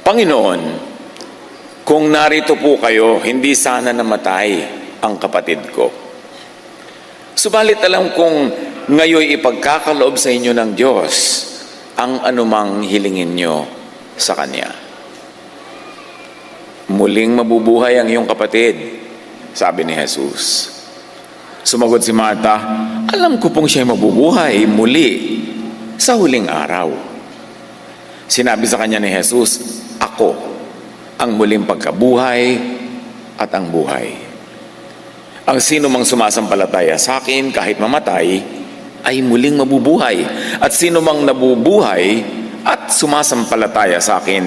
Panginoon, kung narito po kayo, hindi sana namatay ang kapatid ko. Subalit alam kong ngayon ipagkakaloob sa inyo ng Diyos ang anumang hilingin nyo sa Kanya. Muling mabubuhay ang iyong kapatid, sabi ni Jesus. Sumagot si Marta, alam ko pong siya'y mabubuhay muli sa huling araw. Sinabi sa kanya ni Jesus, ako ang muling pagkabuhay at ang buhay. Ang sino mang sumasampalataya sa akin kahit mamatay ay muling mabubuhay. At sino mang nabubuhay at sumasampalataya sa akin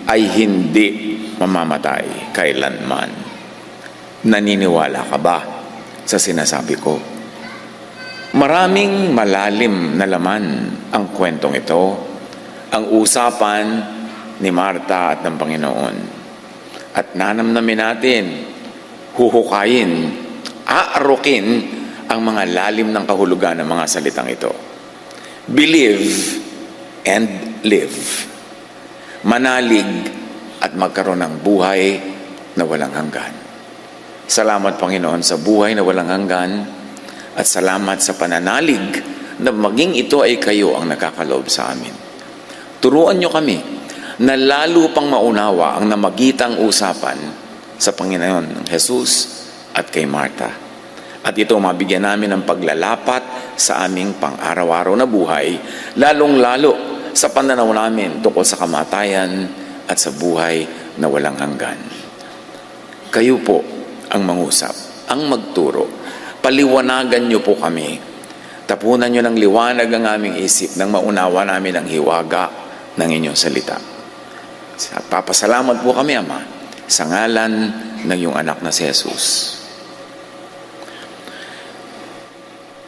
ay hindi mamamatay kailanman. Naniniwala ka ba sa sinasabi ko? Maraming malalim na laman ang kwentong ito, ang usapan ni Marta at ng Panginoon. At nanamnamin natin, huhukayin, aarukin ang mga lalim ng kahulugan ng mga salitang ito. Believe and live. Manalig at magkaroon ng buhay na walang hanggan. Salamat, Panginoon, sa buhay na walang hanggan at salamat sa pananalig na maging ito ay kayo ang nakakaloob sa amin. Turuan niyo kami na lalo pang maunawa ang namagitang usapan sa Panginoon ng Jesus at kay Marta. At ito mabigyan namin ng paglalapat sa aming pang-araw-araw na buhay, lalong-lalo sa pananaw namin tungkol sa kamatayan at sa buhay na walang hanggan. Kayo po ang mangusap, ang magturo. Paliwanagan niyo po kami. Tapunan niyo ng liwanag ang aming isip nang maunawa namin ang hiwaga ng inyong salita. Papasalamat po kami, Ama, sa ngalan ng iyong anak na si Jesus.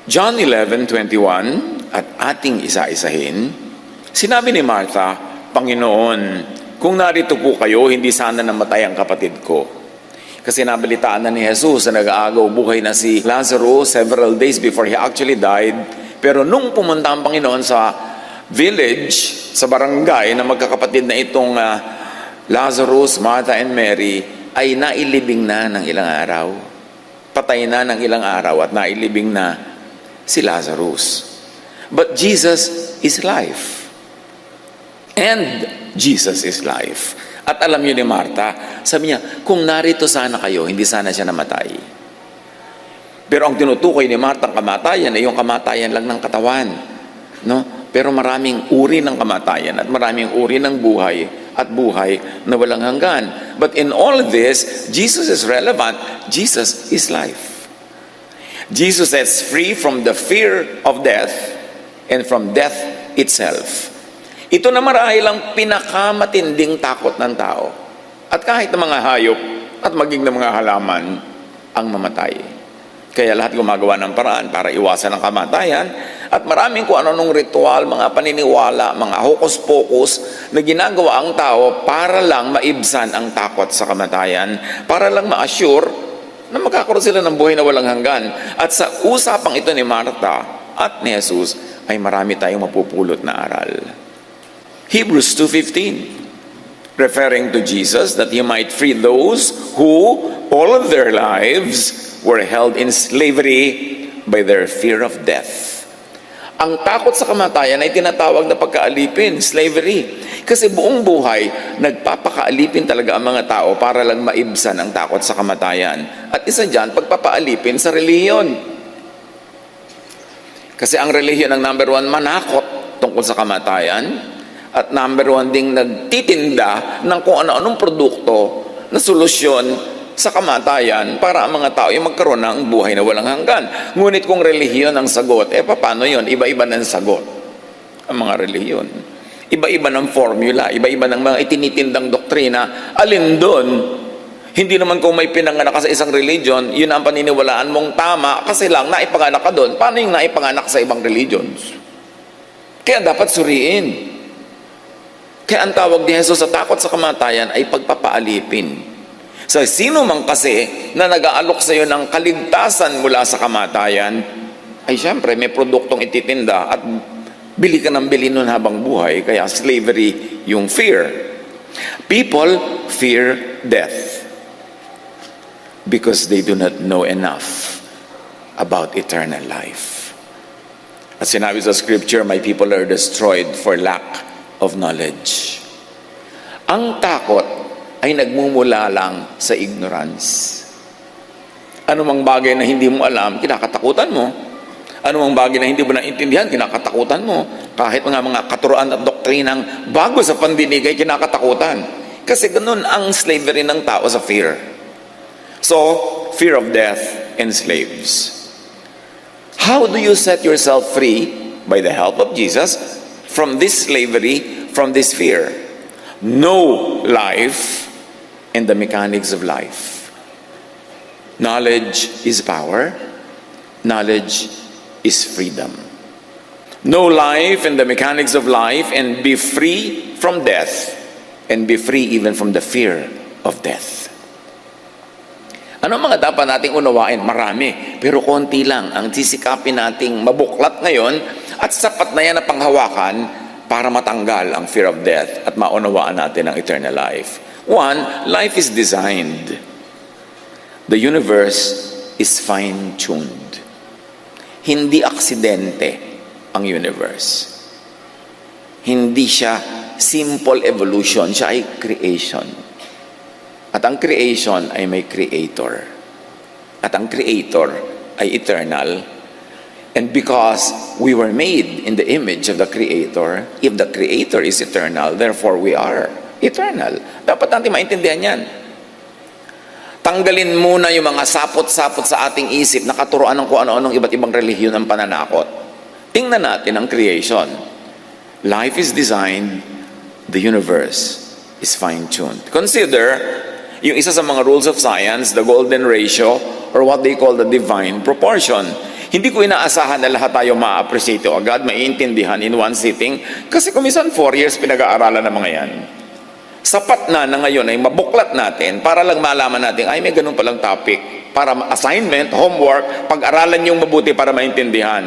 John 11:21 at ating isa-isahin, sinabi ni Martha, Panginoon, kung narito po kayo, hindi sana namatay ang kapatid ko. Kasi nabalitaan na ni Jesus na nag-aagaw buhay na si Lazarus several days before he actually died. Pero nung pumunta ang Panginoon sa village, sa barangay na magkakapatid na itong Lazarus, Martha, and Mary, ay nailibing na ng ilang araw. Patay na ng ilang araw at nailibing na si Lazarus. But Jesus is life. And Jesus is life. At alam niyo ni Martha, sabi niya, kung narito sana kayo, hindi sana siya namatay. Pero ang tinutukoy ni Martha, ang kamatayan ay yung kamatayan lang ng katawan. No? Pero maraming uri ng kamatayan at maraming uri ng buhay at buhay na walang hanggan. But in all this, Jesus is relevant. Jesus is life. Jesus sets free from the fear of death and from death itself. Ito na marahil ang pinakamatinding takot ng tao. At kahit ng mga hayop at maging ng mga halaman ang mamatay. Kaya lahat gumagawa ng paraan para iwasan ang kamatayan. At maraming kung ano-anong ritual, mga paniniwala, mga hokus-pokus na ginagawa ang tao para lang maibsan ang takot sa kamatayan. Para lang ma-assure na magkakaroon sila ng buhay na walang hanggan. At sa usapang ito ni Martha at ni Jesus ay marami tayong mapupulot na aral. Hebrews 2:15, referring to Jesus, that he might free those who all of their lives were held in slavery by their fear of death. Ang takot sa kamatayan ay tinatawag na pagkaalipin, slavery. Kasi buong buhay, nagpapakaalipin talaga ang mga tao para lang maibsan ang takot sa kamatayan. At isa dyan, pagpapaalipin sa relihiyon. Kasi ang relihiyon ang number one manakot tungkol sa kamatayan. At number one ding nagtitinda ng kung ano-anong produkto na solusyon sa kamatayan para ang mga tao ay magkaroon ng buhay na walang hanggan. Ngunit kung relihiyon ang sagot, paano yun? Iba-iba ng sagot ang mga relihiyon. Iba-iba ng formula, iba-iba ng mga itinitindang doktrina. Alin doon? Hindi naman kung may pinanganak ka sa isang religion, yun ang paniniwalaan mong tama kasi lang naipanganak ka doon. Paano yung naipanganak sa ibang religions? Kaya dapat suriin. Kaya ang tawag ni Jesus sa takot sa kamatayan ay pagpapaalipin. So, sino man kasi na nag-aalok sa iyo ng kaligtasan mula sa kamatayan, ay siyempre may produktong ititinda at bili ka ng bili nun habang buhay. Kaya slavery yung fear. People fear death because they do not know enough about eternal life. At sinabi sa scripture, my people are destroyed for lack of knowledge. Ang takot ay nagmumula lang sa ignorance. Anumang bagay na hindi mo alam, kinakatakutan mo. Anumang bagay na hindi mo naintindihan, kinakatakutan mo. Kahit mga katuruan at doktrinang bago sa pandinig ay kinakatakutan. Kasi ganun ang slavery ng tao sa fear. So, fear of death enslaves. How do you set yourself free by the help of Jesus from this slavery, from this fear? Know life and the mechanics of life. Knowledge is power. Knowledge is freedom. Know life and the mechanics of life and be free from death and be free even from the fear of death. Ano mga dapat nating unawain? Marami, pero konti lang ang sisikapin nating mabuklat ngayon at sapat na yan na panghawakan para matanggal ang fear of death at maunawaan natin ang eternal life. One, life is designed. The universe is fine-tuned. Hindi aksidente ang universe. Hindi siya simple evolution, siya ay creation. At ang creation ay may creator. At ang creator ay eternal. And because we were made in the image of the creator, if the creator is eternal, therefore we are eternal. Dapat natin maintindihan yan. Tanggalin muna yung mga sapot-sapot sa ating isip na katuruan ng kung ano-anong iba't ibang relihiyon ng pananakot. Tingnan natin ang creation. Life is designed, the universe is fine-tuned. Consider yung isa sa mga rules of science, the golden ratio, or what they call the divine proportion. Hindi ko inaasahan na lahat tayo ma-appreciate o agad, maiintindihan in one sitting, kasi kumisan 4 years pinag-aaralan ng mga yan. Sapat na ngayon ay mabuklat natin para lang malaman natin, ay may ganun palang topic. Para assignment, homework, pag-aralan yung mabuti para maintindihan.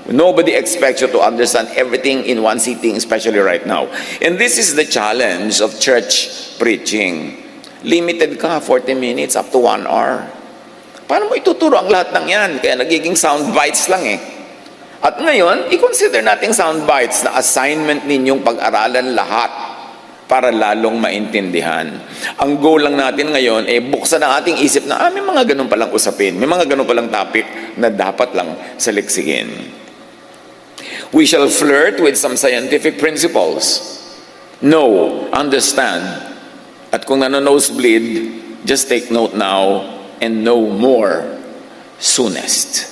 Nobody expects you to understand everything in one sitting, especially right now. And this is the challenge of church preaching. Limited ka, 40 minutes up to 1 hour. Paano mo ituturo ang lahat ng yan? Kaya nagiging sound bites lang eh. At ngayon, i-consider natin sound bites na assignment ninyong pag-aralan lahat para lalong maintindihan. Ang goal lang natin ngayon ay buksan ang ating isip na may mga ganun palang usapin, may mga ganun palang topic na dapat lang saliksigin. We shall flirt with some scientific principles. Know, understand, at kung nano-nosebleed, just take note now and know more soonest.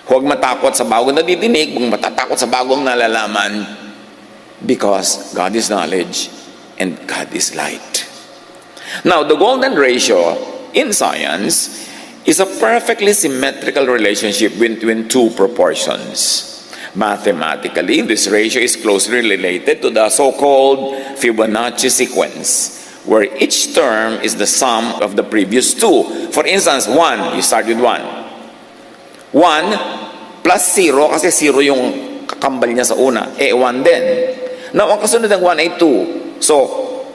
Huwag matakot sa bagong nadidinig, huwag matatakot sa bagong nalalaman, because God is knowledge and God is light. Now, the golden ratio in science is a perfectly symmetrical relationship between two proportions. Mathematically, this ratio is closely related to the so-called Fibonacci sequence, where each term is the sum of the previous two. For instance, 1, you start with 1. 1 plus 0, kasi 0 yung kakambal niya sa una, 1 din. Now, ang kasunod ng 1 ay 2. So,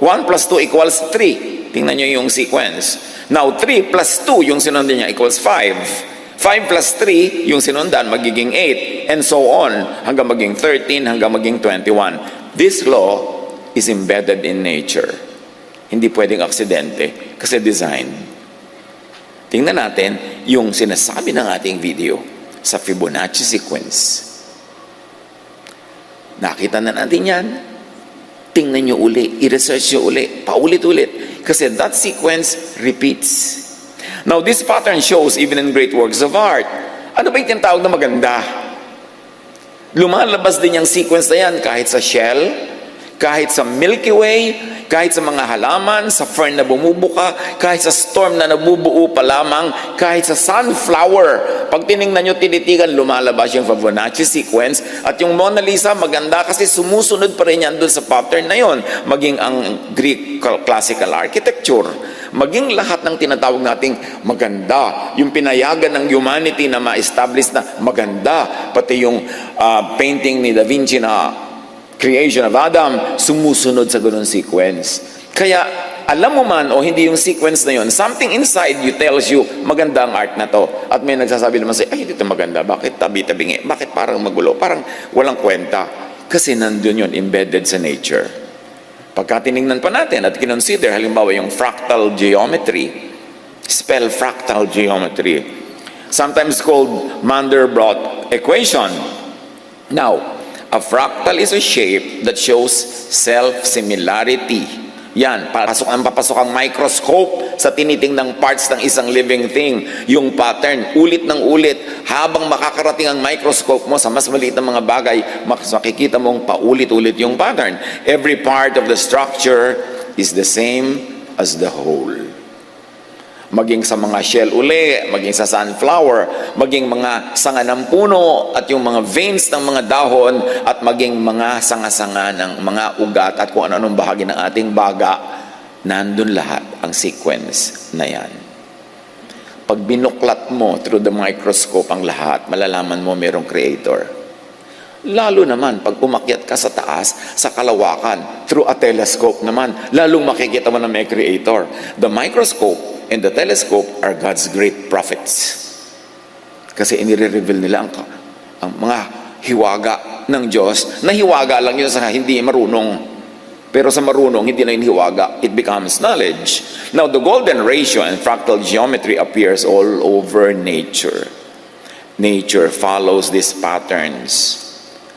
1 plus 2 equals 3. Tingnan nyo yung sequence. Now, 3 plus 2, yung sinundan niya, equals 5. 5 plus 3, yung sinundan, magiging 8. And so on, hanggang maging 13, hanggang maging 21. This law is embedded in nature. Hindi pwedeng aksidente, kasi design. Tingnan natin yung sinasabi ng ating video sa Fibonacci sequence. Nakita na natin yan. Tingnan nyo uli, i-research nyo uli, paulit-ulit. Kasi that sequence repeats. Now, this pattern shows even in great works of art. Ano ba yung tinatawag na maganda? Lumalabas din yung sequence na yan kahit sa shell, kahit sa Milky Way, kahit sa mga halaman, sa fern na bumubuka, kahit sa storm na nabubuo pa lamang, kahit sa sunflower. Pag tinignan nyo, tinitigan, lumalabas yung Fibonacci sequence. At yung Mona Lisa, maganda kasi sumusunod pa rin yan doon sa pattern na yon. Maging ang Greek classical architecture. Maging lahat ng tinatawag nating maganda. Yung pinayagan ng humanity na ma-establish na maganda. Pati yung painting ni Da Vinci na Creation of Adam, sumusunod sa ganun sequence. Kaya, alam mo man o hindi yung sequence na yun, something inside you tells you, maganda ang art na to. At may nagsasabi naman sa'yo, ay, hindi ito maganda. Bakit tabi-tabingi? Bakit parang magulo? Parang walang kwenta. Kasi nandun yun, embedded sa nature. Pagka tinignan pa natin at kinonsider, halimbawa yung fractal geometry, spell fractal geometry, sometimes called Mandelbrot equation. Now, a fractal is a shape that shows self-similarity. Yan, papasok ang microscope sa tinitingnang parts ng isang living thing. Yung pattern, ulit ng ulit, habang makakarating ang microscope mo sa mas maliit na mga bagay, makikita mong paulit-ulit yung pattern. Every part of the structure is the same as the whole. Maging sa mga shell uli, maging sa sunflower, maging mga sanga ng puno, at yung mga veins ng mga dahon, at maging mga sanga-sanga ng mga ugat, at kung ano-anong bahagi ng ating baga, nandun lahat ang sequence na yan. Pag binuklat mo through the microscope ang lahat, malalaman mo mayroong creator. Lalo naman, pag umakyat ka sa taas, sa kalawakan, through a telescope naman, lalong makikita mo na may creator. The microscope and the telescope are God's great prophets. Kasi inire-reveal nila ang mga hiwaga ng Diyos, na hiwaga lang yun sa hindi marunong. Pero sa marunong, hindi na yun hiwaga. It becomes knowledge. Now, the golden ratio and fractal geometry appears all over nature. Nature follows these patterns.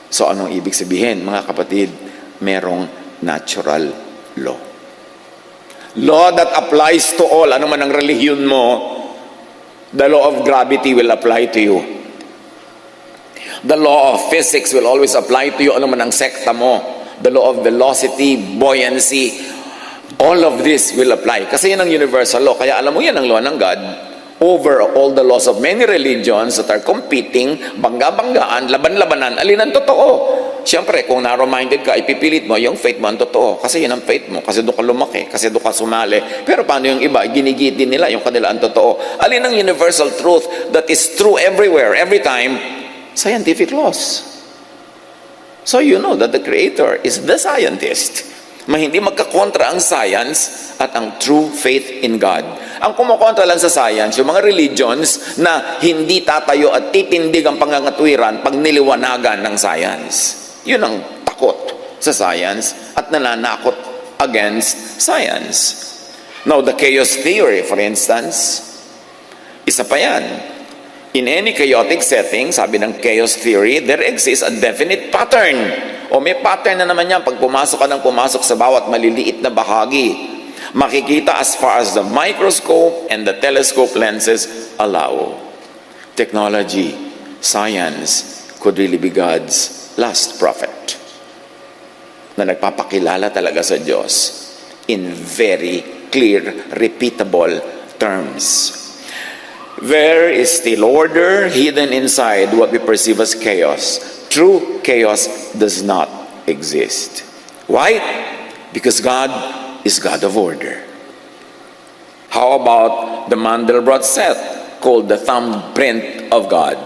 So, anong ibig sabihin? Mga kapatid, merong natural law. Law that applies to all. Ano man ang relihiyon mo, the law of gravity will apply to you. The law of physics will always apply to you. Ano man ang sekta mo. The law of velocity, buoyancy, all of this will apply. Kasi yan ang universal law. Kaya alam mo yan ang law ng God over all the laws of many religions that are competing, bangga-banggaan, laban-labanan, alin ang totoo. Siyempre, kung narrow-minded ka, ipipilit mo yung faith mo ang totoo. Kasi yun ang faith mo. Kasi doon ka lumaki. Kasi doon ka sumali. Pero paano yung iba? Ginigit din nila yung kanila ang totoo. Alin ang universal truth that is true everywhere, every time? Scientific laws. So you know that the Creator is the scientist. Hindi magkakontra ang science at ang true faith in God. Ang kumukontra lang sa science, yung mga religions na hindi tatayo at titindig ang pangangatwiran pag niliwanagan ng science. Yun ang takot sa science at nananakot against science. Now, the chaos theory, for instance, isa pa yan. In any chaotic setting, sabi ng chaos theory, there exists a definite pattern. O may pattern na naman yan pag pumasok ka ng pumasok sa bawat maliliit na bahagi. Makikita as far as the microscope and the telescope lenses allow. Technology, science, could really be God's last prophet na nagpapakilala talaga sa Diyos in very clear, repeatable terms. There is still order hidden inside what we perceive as chaos. True chaos does not exist. Why? Because God is God of order. How about the Mandelbrot set, called the thumbprint of God?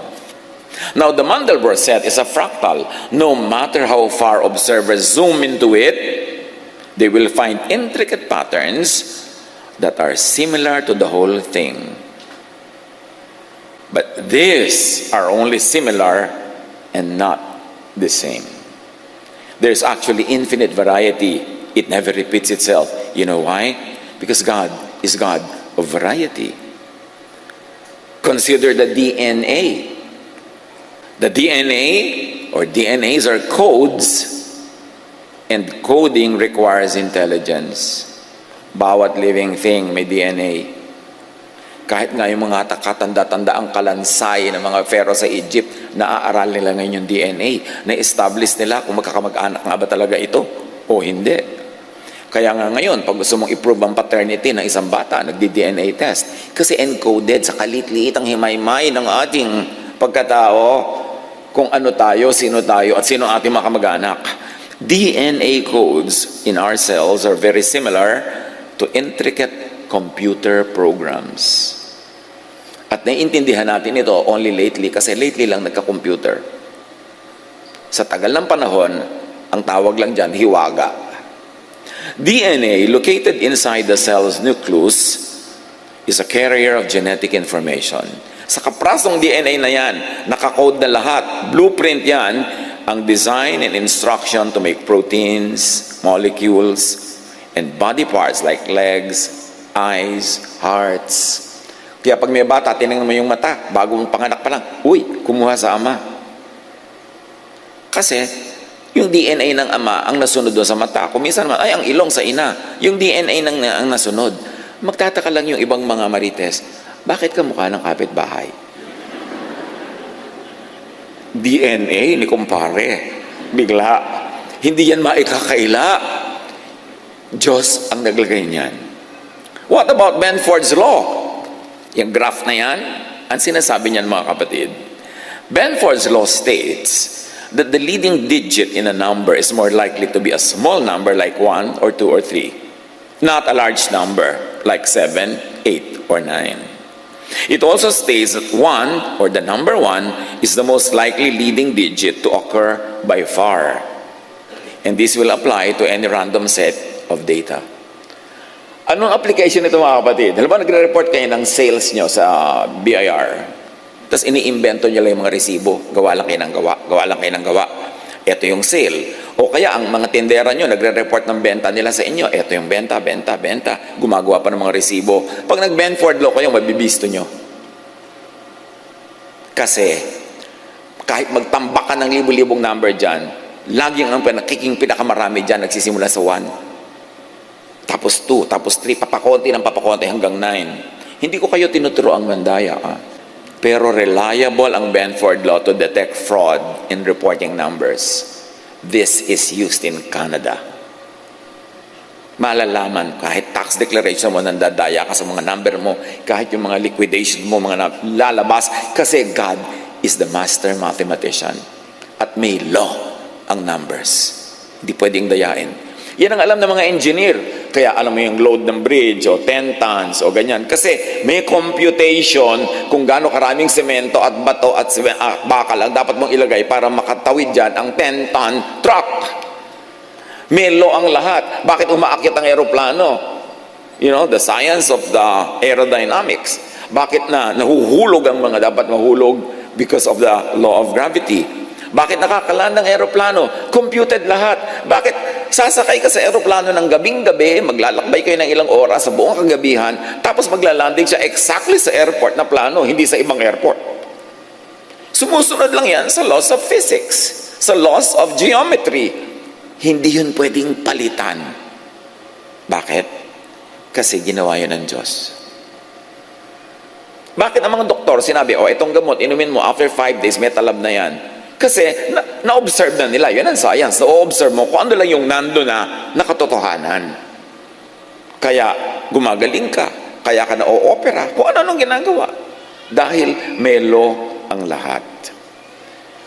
Now, the Mandelbrot set is a fractal. No matter how far observers zoom into it, they will find intricate patterns that are similar to the whole thing. But these are only similar and not the same. There's actually infinite variety. It never repeats itself. You know why? Because God is God of variety. Consider the DNA. The DNA or DNAs are codes, and coding requires intelligence. Bawat living thing may DNA. Kahit nga yung mga katanda-tanda ang kalansay ng mga pharaoh sa Egypt, naaaral nila ngayon yung DNA. Na-establish nila kung magkakamag-anak nga ba talaga ito o hindi. Kaya nga ngayon, pag gusto mong i-prove ang paternity ng isang bata, nagdi-DNA test. Kasi encoded sa kalit-liit ang himaymay ng ating pagkatao kung ano tayo, sino tayo, at sino ating mga kamag-anak. DNA codes in our cells are very similar to intricate computer programs. At naiintindihan natin ito only lately kasi lately lang nagka-computer. Sa tagal ng panahon, ang tawag lang dyan, hiwaga. DNA located inside the cell's nucleus is a carrier of genetic information. Sa kaprasong DNA na yan, nakakode na lahat, blueprint yan, ang design and instruction to make proteins, molecules, and body parts like legs, eyes, hearts. Kaya pag may bata, tinignan mo yung mata, bago mong panganak pa lang, uy, kumuha sa ama. Kasi, yung DNA ng ama ang nasunod doon sa mata. Kung minsan naman, ay, ang ilong sa ina. Yung DNA ang nasunod. Magtataka lang yung ibang mga marites, bakit ka mukha ng kapitbahay? DNA, ni kumpare. Bigla. Hindi yan maikakaila. Diyos ang naglagay niyan. What about Benford's Law? Yung graph na yan, ang sinasabi niyan mga kapatid. Benford's Law states that the leading digit in a number is more likely to be a small number like 1 or 2 or 3, not a large number like 7, 8, or 9. It also states that 1, or the number 1, is the most likely leading digit to occur by far. And this will apply to any random set of data. Anong application nito mga kapatid? Halimbawa nagre-report kayo ng sales nyo sa BIR. Tapos iniimbento nyo lang yung mga resibo. Gawa lang kayo ng gawa. Ito yung sale. O kaya ang mga tindera nyo, nagre-report ng benta nila sa inyo. Ito yung benta. Gumagawa pa ng mga resibo. Pag nag-Benford Law kayo, mabibisto nyo. Kasi, kahit magtambak ka ng libu-libong number dyan, laging ang pinakamarami dyan, nagsisimula sa 1. Tapos 2, tapos 3, papakonti hanggang 9. Hindi ko kayo tinuturo ang mandaya. Pero reliable ang Benford Law to detect fraud in reporting numbers. This is used in Canada. Malalaman, kahit tax declaration mo, nandadaya ka sa mga number mo, kahit yung mga liquidation mo, mga lalabas, kasi God is the master mathematician. At may law ang numbers. Hindi pwedeng dayain. Yan ang alam ng mga engineer. Kaya alam mo yung load ng bridge o 10 tons o ganyan. Kasi may computation kung gaano karaming semento at bato at bakal ang dapat mong ilagay para makatawid dyan ang 10-ton truck. May law ang lahat. Bakit umaakyat ang aeroplano? You know, the science of the aerodynamics. Bakit nahuhulog ang mga dapat mahulog? Because of the law of gravity. Bakit nakakaland ng aeroplano? Computed lahat. Bakit sasakay ka sa aeroplano ng gabing-gabi, maglalakbay kayo ng ilang oras sa buong kagabihan, tapos maglalanding siya exactly sa airport na plano, hindi sa ibang airport? Sumusunod lang yan sa laws of physics, sa laws of geometry. Hindi yun pwedeng palitan. Bakit? Kasi ginawa yun ng Diyos. Bakit ang mga doktor sinabi, itong gamot, inumin mo, after 5 days, may talab na yan. Kasi na-observe na nila. Yan ang science. Na-observe mo kung ano lang yung nando na nakatotohanan. Kaya gumagaling ka. Kaya ka na-o-opera. Kung ano-anong ginagawa. Dahil may law ang lahat.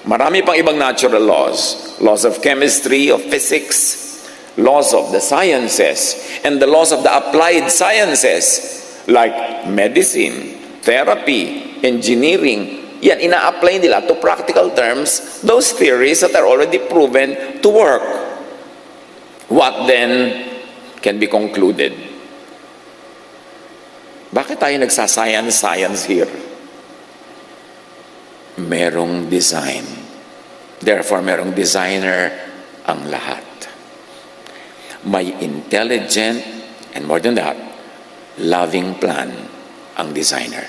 Marami pang ibang natural laws. Laws of chemistry, of physics, laws of the sciences, and the laws of the applied sciences like medicine, therapy, engineering. Yan, ina-apply nila to practical terms those theories that are already proven to work. What then can be concluded? Bakit tayo nagsascience here? Merong design. Therefore, merong designer ang lahat. May intelligent, and more than that, loving plan ang designer.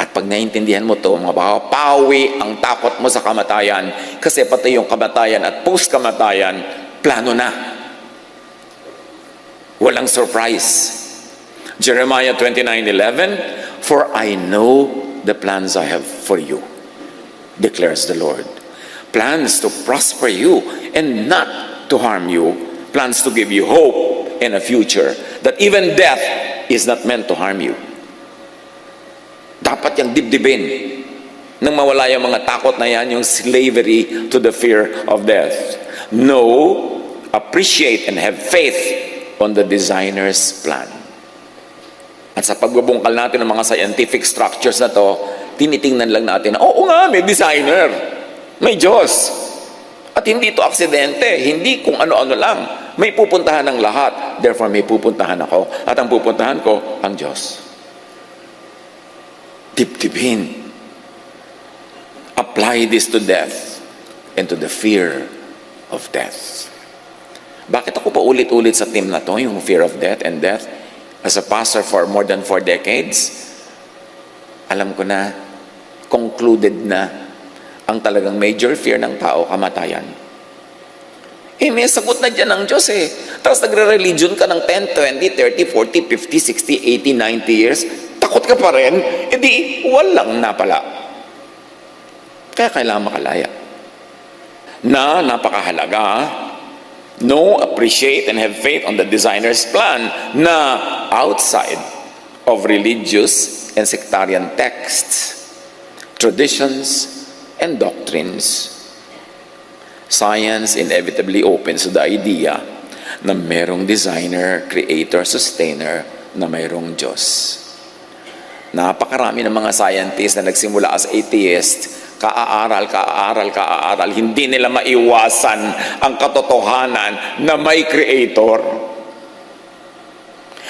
At pag naintindihan mo to, mapapawi ang takot mo sa kamatayan, kasi pati yung kamatayan at post-kamatayan, plano na. Walang surprise. Jeremiah 29:11, "For I know the plans I have for you, declares the Lord. Plans to prosper you and not to harm you. Plans to give you hope and a future, that even death is not meant to harm you." Dapat yung dibdibin nang mawala yung mga takot na yan, yung slavery to the fear of death. Know, appreciate, and have faith on the designer's plan. At sa pagbubungkal natin ng mga scientific structures na to, tinitingnan lang natin, oo nga, may designer, may Diyos. At hindi to aksidente, hindi kung ano-ano lang. May pupuntahan ng lahat. Therefore, may pupuntahan ako. At ang pupuntahan ko, ang Diyos. Tip-tipin. Apply this to death and to the fear of death. Bakit ako pa ulit-ulit sa team na to, yung fear of death and death? As a pastor for more than 4 decades, alam ko na, concluded na, ang talagang major fear ng tao, kamatayan. May sagot na dyan ng Diyos eh. Tapos nagre-religion ka ng 10, 20, 30, 40, 50, 60, 80, 90 years, takot ka pa rin, hindi, walang napala. Kaya kailangan makalaya. Na napakahalaga, know, appreciate, and have faith on the designer's plan na outside of religious and sectarian texts, traditions, and doctrines. Science inevitably opens to the idea na merong designer, creator, sustainer, na mayroong Diyos. Napakarami ng mga scientists na nagsimula as atheist, kaaral, hindi nila maiwasan ang katotohanan na may creator.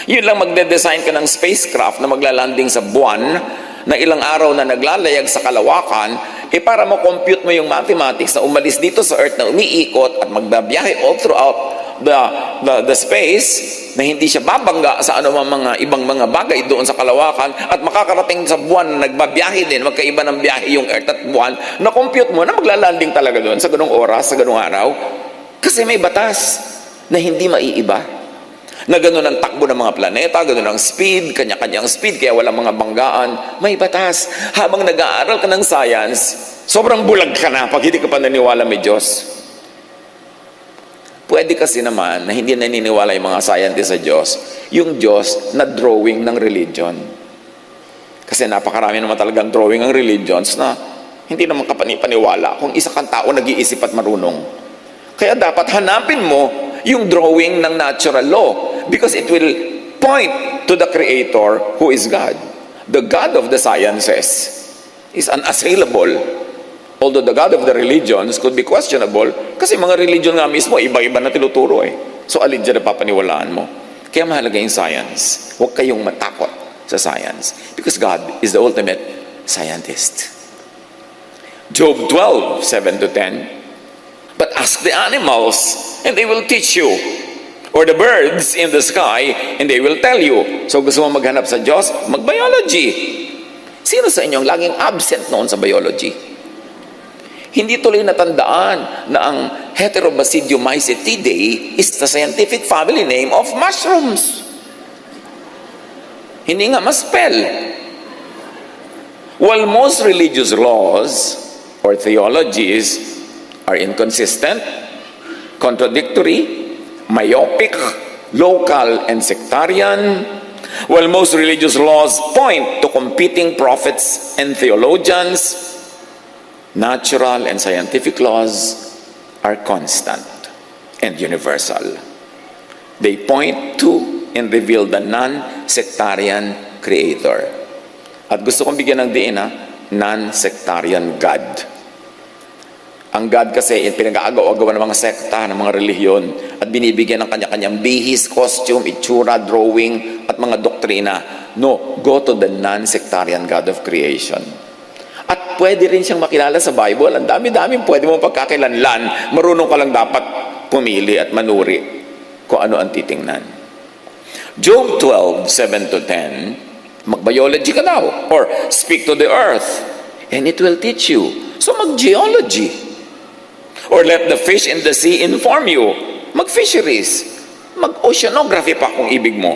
Yun lang magde-design ka ng spacecraft na maglalanding sa buwan, na ilang araw na naglalayag sa kalawakan, para ma-compute mo yung mathematics na umalis dito sa Earth na umiikot at magbabiyahe all throughout the space, na hindi siya babangga sa mga ibang mga bagay doon sa kalawakan, at makakarating sa buwan na nagbabiyahe din, magkaiba ng biyahe yung Earth at buwan, na-compute mo na maglalanding talaga doon sa ganung oras, sa ganung araw. Kasi may batas na hindi maiiba. Na gano'n ang takbo ng mga planeta, gano'n ang speed, kanya-kanyang speed, kaya walang mga banggaan. May batas. Habang nag-aaral ka ng science, sobrang bulag ka na pag hindi ka pa naniwala may Diyos. Pwede kasi naman na hindi naniniwala yung mga scientists sa Diyos, yung Diyos na drawing ng religion. Kasi napakarami naman talagang drawing ng religions na hindi naman kapani-paniwala kung isa kang tao nag-iisip at marunong. Kaya dapat hanapin mo yung drawing ng natural law, because it will point to the Creator who is God. The God of the sciences is unassailable. Although the God of the religions could be questionable, kasi mga religion nga mismo, iba-iba na tinuturo eh. So alin dyan na papaniwalaan mo? Kaya mahalaga yung science. Huwag kayong matakot sa science, because God is the ultimate scientist. Job 12, 7-10. But ask the animals, and they will teach you. Or the birds in the sky, and they will tell you. So gusto mo maghanap sa Diyos? Mag-biology. Sino sa inyong laging absent noon sa biology? Hindi tuloy natandaan na ang Heterobasidium mycetidae is the scientific family name of mushrooms. Hindi nga ma-spell. While most religious laws or theologies are inconsistent, contradictory, myopic, local, and sectarian, while most religious laws point to competing prophets and theologians, natural and scientific laws are constant and universal. They point to and reveal the non-sectarian Creator. At gusto kong bigyan ng diin non-sectarian God. Ang God kasi, pinag-aagaw-agawan ng mga sekta, ng mga relihiyon, at binibigyan ng kanya-kanyang bihis, costume, itsura, drawing, at mga doktrina. No, go to the non-sectarian God of creation. At pwede rin siyang makilala sa Bible. Ang dami-dami pwede mo pagkakilanlan. Marunong ka lang dapat pumili at manuri kung ano ang titingnan. Job 12, 7-10, mag-biology ka daw, or speak to the earth, and it will teach you. So mag-geology. Or let the fish in the sea inform you. Mag-fisheries. Mag-oceanography pa kung ibig mo.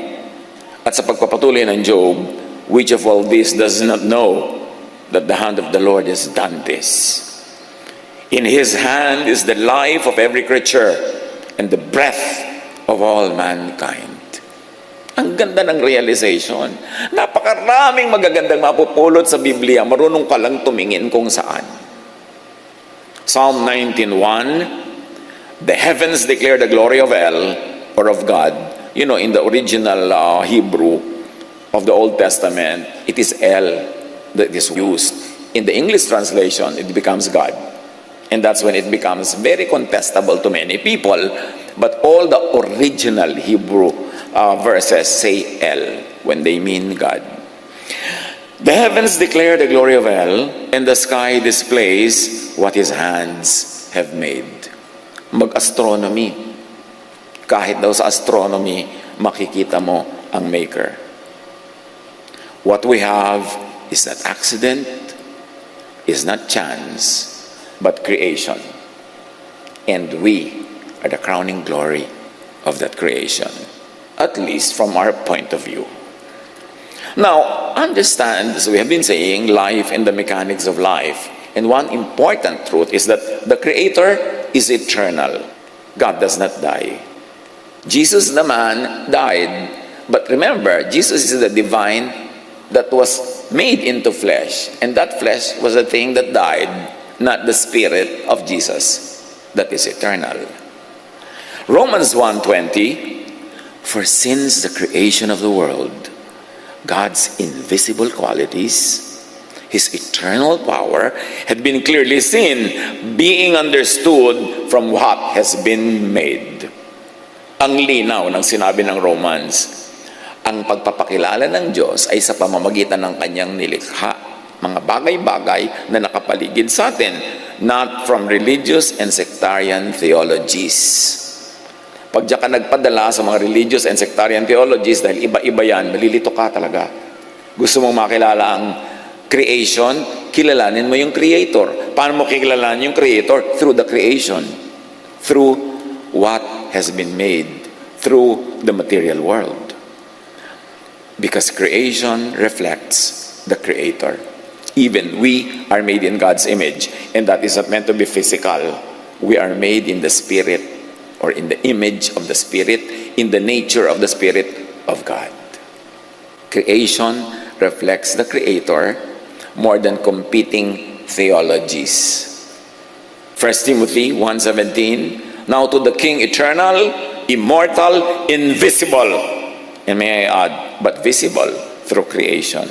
At sa pagpapatuloy ng Job, which of all this does not know that the hand of the Lord has done this? In His hand is the life of every creature and the breath of all mankind. Ang ganda ng realization. Napakaraming magagandang mapupulot sa Biblia. Marunong ka lang tumingin kung saan. Psalm 19:1, the heavens declare the glory of El, or of God. You know, in the original Hebrew of the Old Testament, it is El that is used. In the English translation, it becomes God. And that's when it becomes very contestable to many people, But all the original Hebrew verses say El when they mean God. The heavens declare the glory of El, and the sky displays what His hands have made. Mag-astronomy. Kahit daw sa astronomy, makikita mo ang Maker. What we have is not accident, is not chance, but creation. And we are the crowning glory of that creation, at least from our point of view. Now, understand, as we have been saying, life and the mechanics of life. And one important truth is that the Creator is eternal. God does not die. Jesus, the man, died. But remember, Jesus is the divine that was made into flesh. And that flesh was the thing that died, not the spirit of Jesus that is eternal. Romans 1:20, for since the creation of the world, God's invisible qualities, His eternal power, had been clearly seen, being understood from what has been made. Ang linaw ng sinabi ng Romans, ang pagpapakilala ng Diyos ay sa pamamagitan ng Kanyang nilikha, mga bagay-bagay na nakapaligid sa atin, not from religious and sectarian theologies. Pag diyan ka nagpadala sa mga religious and sectarian theologies, dahil iba-iba yan, malilito ka talaga. Gusto mong makilala ang creation, kilalanin mo yung Creator. Paano mo kilalanin yung Creator? Through the creation. Through what has been made. Through the material world. Because creation reflects the Creator. Even we are made in God's image. And that is not meant to be physical. We are made in the Spirit, or in the image of the Spirit, in the nature of the Spirit of God. Creation reflects the Creator more than competing theologies. 1 Timothy 1:17, now to the King eternal, immortal, invisible, and may I add, but visible through creation.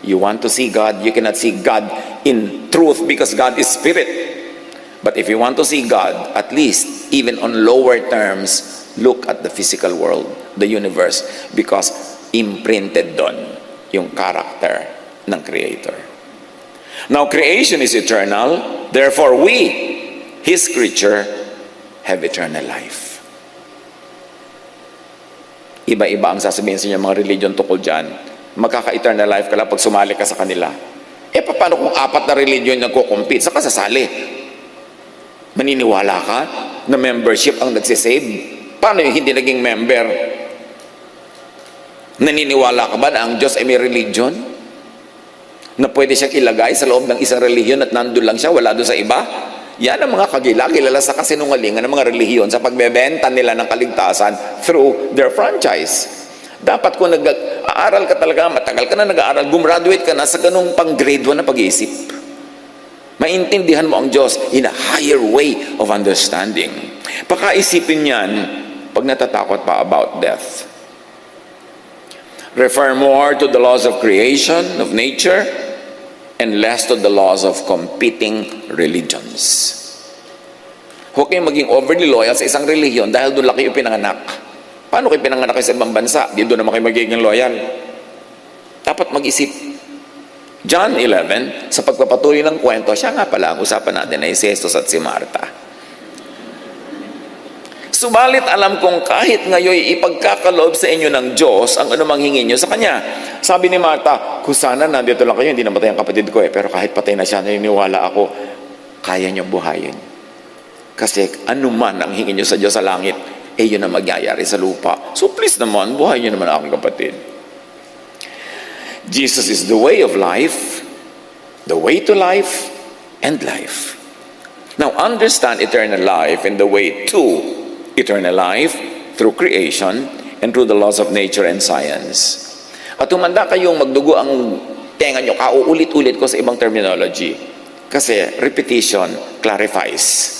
You want to see God, you cannot see God in truth because God is Spirit. But if you want to see God, at least, even on lower terms, look at the physical world, the universe, because imprinted doon yung character ng Creator. Now, creation is eternal, therefore we, His creature, have eternal life. Iba-iba ang sasabihin sa inyo mga religion tukol dyan. Magkaka-eternal life ka lang pag sumali ka sa kanila. Paano kung 4 na religion nagko-compete? Saan ka sasali? Maniniwala ka na membership ang nagsisave? Paano yung hindi naging member? Naniniwala ka ba na ang Diyos ay may religion? Na pwede siyang ilagay sa loob ng isang relihiyon at nandun lang siya, wala doon sa iba? Yan ang mga kilala sa kasinungalingan ng mga relihiyon sa pagbebenta nila ng kaligtasan through their franchise. Dapat kung nag-aaral ka talaga, matagal ka na nag-aaral, gumraduate ka na sa ganung pang grade 1 na pag-iisip. Maintindihan mo ang Diyos in a higher way of understanding. Pakaisipin yan pag natatakot pa about death. Refer more to the laws of creation, of nature, and less to the laws of competing religions. Huwag kayong maging overly loyal sa isang relihiyon dahil doon lang kayo pinanganak. Paano kayo pinanganak kayo sa ibang bansa? Di doon naman kayo magiging loyal. Dapat mag-isip. John 11, sa pagpapatuloy ng kwento, siya nga pala ang usapan natin ay si Jesus at si Marta. Subalit alam kong kahit ngayon ipagkakaloob sa inyo ng Diyos ang anumang hingin nyo sa Kanya. Sabi ni Marta, kung sana nandito lang kayo, hindi namatay ang kapatid ko pero kahit patay na siya, naniniwala ako, kaya nyo buhayin. Kasi anuman ang hingin nyo sa Diyos sa langit, yun ang magyayari sa lupa. So please naman, buhayin nyo naman aking kapatid. Jesus is the way of life, the way to life, and life. Now, understand eternal life and the way to eternal life through creation and through the laws of nature and science. At tumanda kayong magdugo ang tenga nyo, kauulit-ulit ko sa ibang terminology. Kasi repetition clarifies.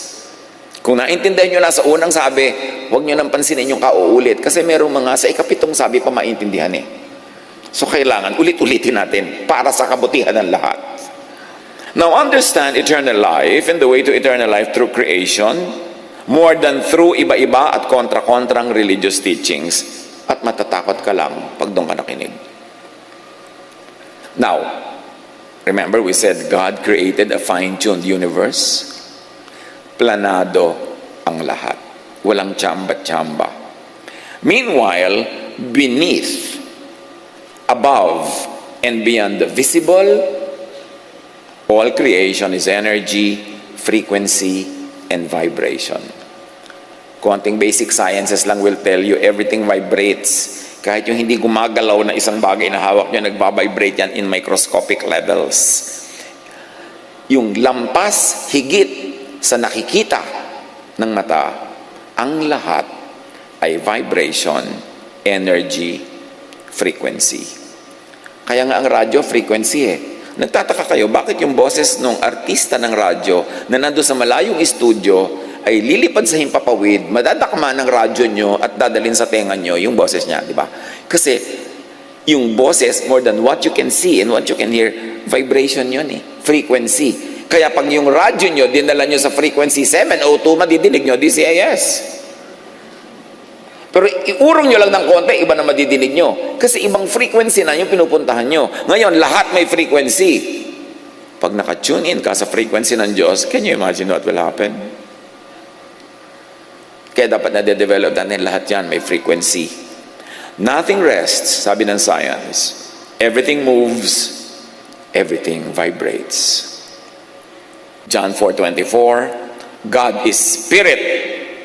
Kung naintindihan nyo na sa unang sabi, huwag nyo nang pansinin yung kauulit. Kasi merong mga sa ikapitong sabi pa maintindihan So kailangan ulit-ulitin natin para sa kabutihan ng lahat. Now understand eternal life and the way to eternal life through creation more than through iba-iba at kontra-kontrang religious teachings, at matatakot ka lang pag doon ka nakinig. Now, remember we said God created a fine-tuned universe? Planado ang lahat. Walang tsamba-tsamba. Meanwhile, beneath, above, and beyond the visible, all creation is energy, frequency, and vibration. Konting basic sciences lang will tell you everything vibrates. Kahit yung hindi gumagalaw na isang bagay na hawak nyo, nagbabibrate yan in microscopic levels. Yung lampas, higit sa nakikita ng mata, ang lahat ay vibration, energy, frequency. Kaya nga ang radyo, frequency eh. Nagtataka kayo, bakit yung boses ng artista ng radyo na nandun sa malayong studio ay lilipad sa himpapawid, madadakma ng radyo nyo at dadalhin sa tenga nyo yung boses niya, di ba? Kasi yung boses, more than what you can see and what you can hear, vibration yun eh, frequency. Kaya pag yung radyo nyo, dinala nyo sa frequency 702, madidinig nyo DCIS. Pero iurong nyo lang ng konti, iba na madidinig nyo. Kasi ibang frequency na yung pinupuntahan nyo. Ngayon, lahat may frequency. Pag naka-tune in ka sa frequency ng Diyos, can you imagine what will happen? Kaya dapat na-develop natin lahat yan, may frequency. Nothing rests, sabi ng science. Everything moves, everything vibrates. John 4:24, God is spirit,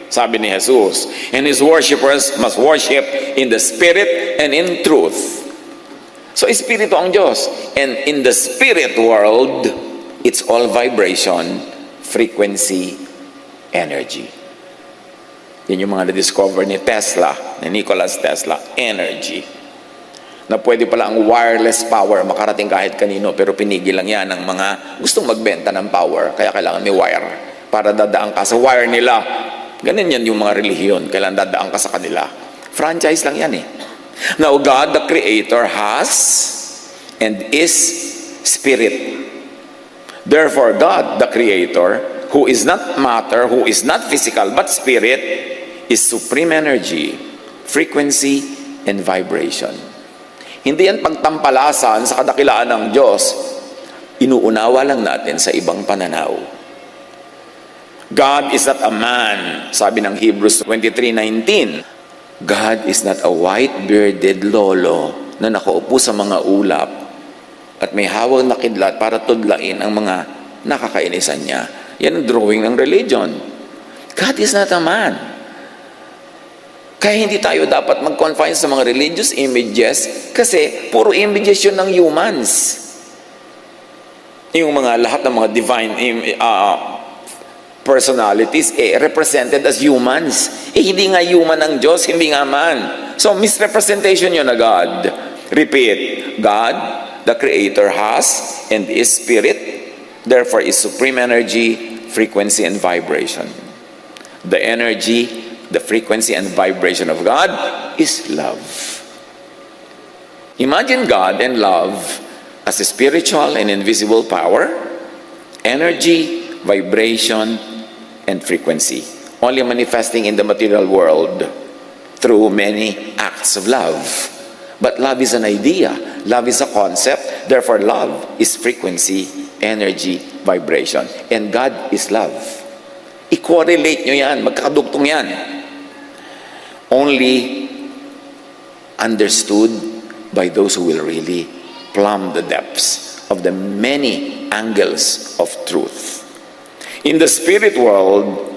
sabi ni Jesus, and His worshipers must worship in the spirit and in truth. So, espiritu ang Diyos. And in the spirit world, it's all vibration, frequency, energy. Yan yung mga na-discover ni Tesla, ni Nikola Tesla, energy. Na pwede pala ang wireless power makarating kahit kanino, pero pinigil lang yan ng mga gustong magbenta ng power. Kaya kailangan may wire para dadaan ka sa wire nila. Ganun yan yung mga relihiyon, kailangan dadaan ka sa kanila. Franchise lang yan eh. Now, God, the Creator, has and is Spirit. Therefore, God, the Creator, who is not matter, who is not physical, but Spirit, is supreme energy, frequency, and vibration. Hindi yan pagtampalasan sa kadakilaan ng Diyos. Inuunawa lang natin sa ibang pananaw. God is not a man, sabi ng Hebrews 23:19. God is not a white-bearded lolo na nakaupo sa mga ulap at may hawak na kidlat para tudlain ang mga nakakainisan niya. Yan ang drawing ng religion. God is not a man. Kaya hindi tayo dapat mag-confine sa mga religious images kasi puro images yun ng humans. Yung mga lahat ng mga divine personalities represented as humans. Hindi nga human ang Diyos, hindi nga man. So misrepresentation yun na God. Repeat, God, the Creator, has and is Spirit, therefore is supreme energy, frequency, and vibration. The energy, the frequency, and vibration of God is love. Imagine God and love as a spiritual and invisible power, energy, vibration, and frequency, only manifesting in the material world through many acts of love. But love is an idea. Love is a concept. Therefore, love is frequency, energy, vibration. And God is love. I-correlate nyo yan. Magkakadugtong yan. Only understood by those who will really plumb the depths of the many angles of truth. In the spirit world,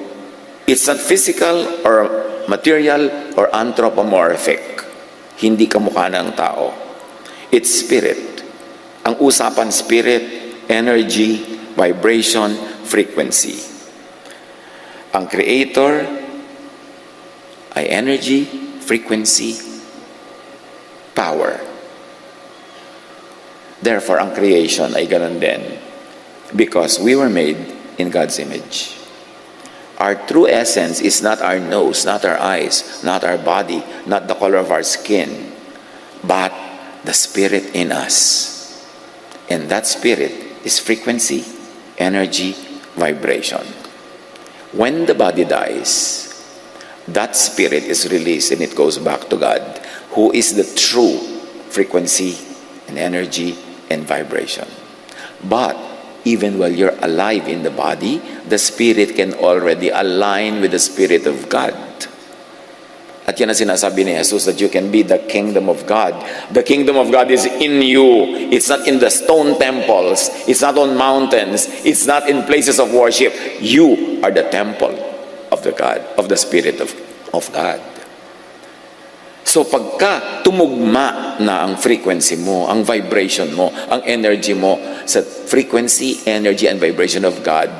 it's not physical or material or anthropomorphic. Hindi kamukha ng tao. It's spirit. Ang usapan spirit, energy, vibration, frequency. Ang Creator ay energy, frequency, power. Therefore, ang creation ay ganun din. Because we were made in God's image. Our true essence is not our nose, not our eyes, not our body, not the color of our skin, but the Spirit in us. And that Spirit is frequency, energy, vibration. When the body dies, that spirit is released and it goes back to God, who is the true frequency and energy and vibration. But even while you're alive in the body, the spirit can already align with the Spirit of God. At yan ang sinasabi ni Jesus, that you can be the kingdom of God. The kingdom of God is in you. It's not in the stone temples. It's not on mountains. It's not in places of worship. You are the temple of the God, of the Spirit of God. So pagka tumugma na ang frequency mo, ang vibration mo, ang energy mo sa frequency, energy, and vibration of God,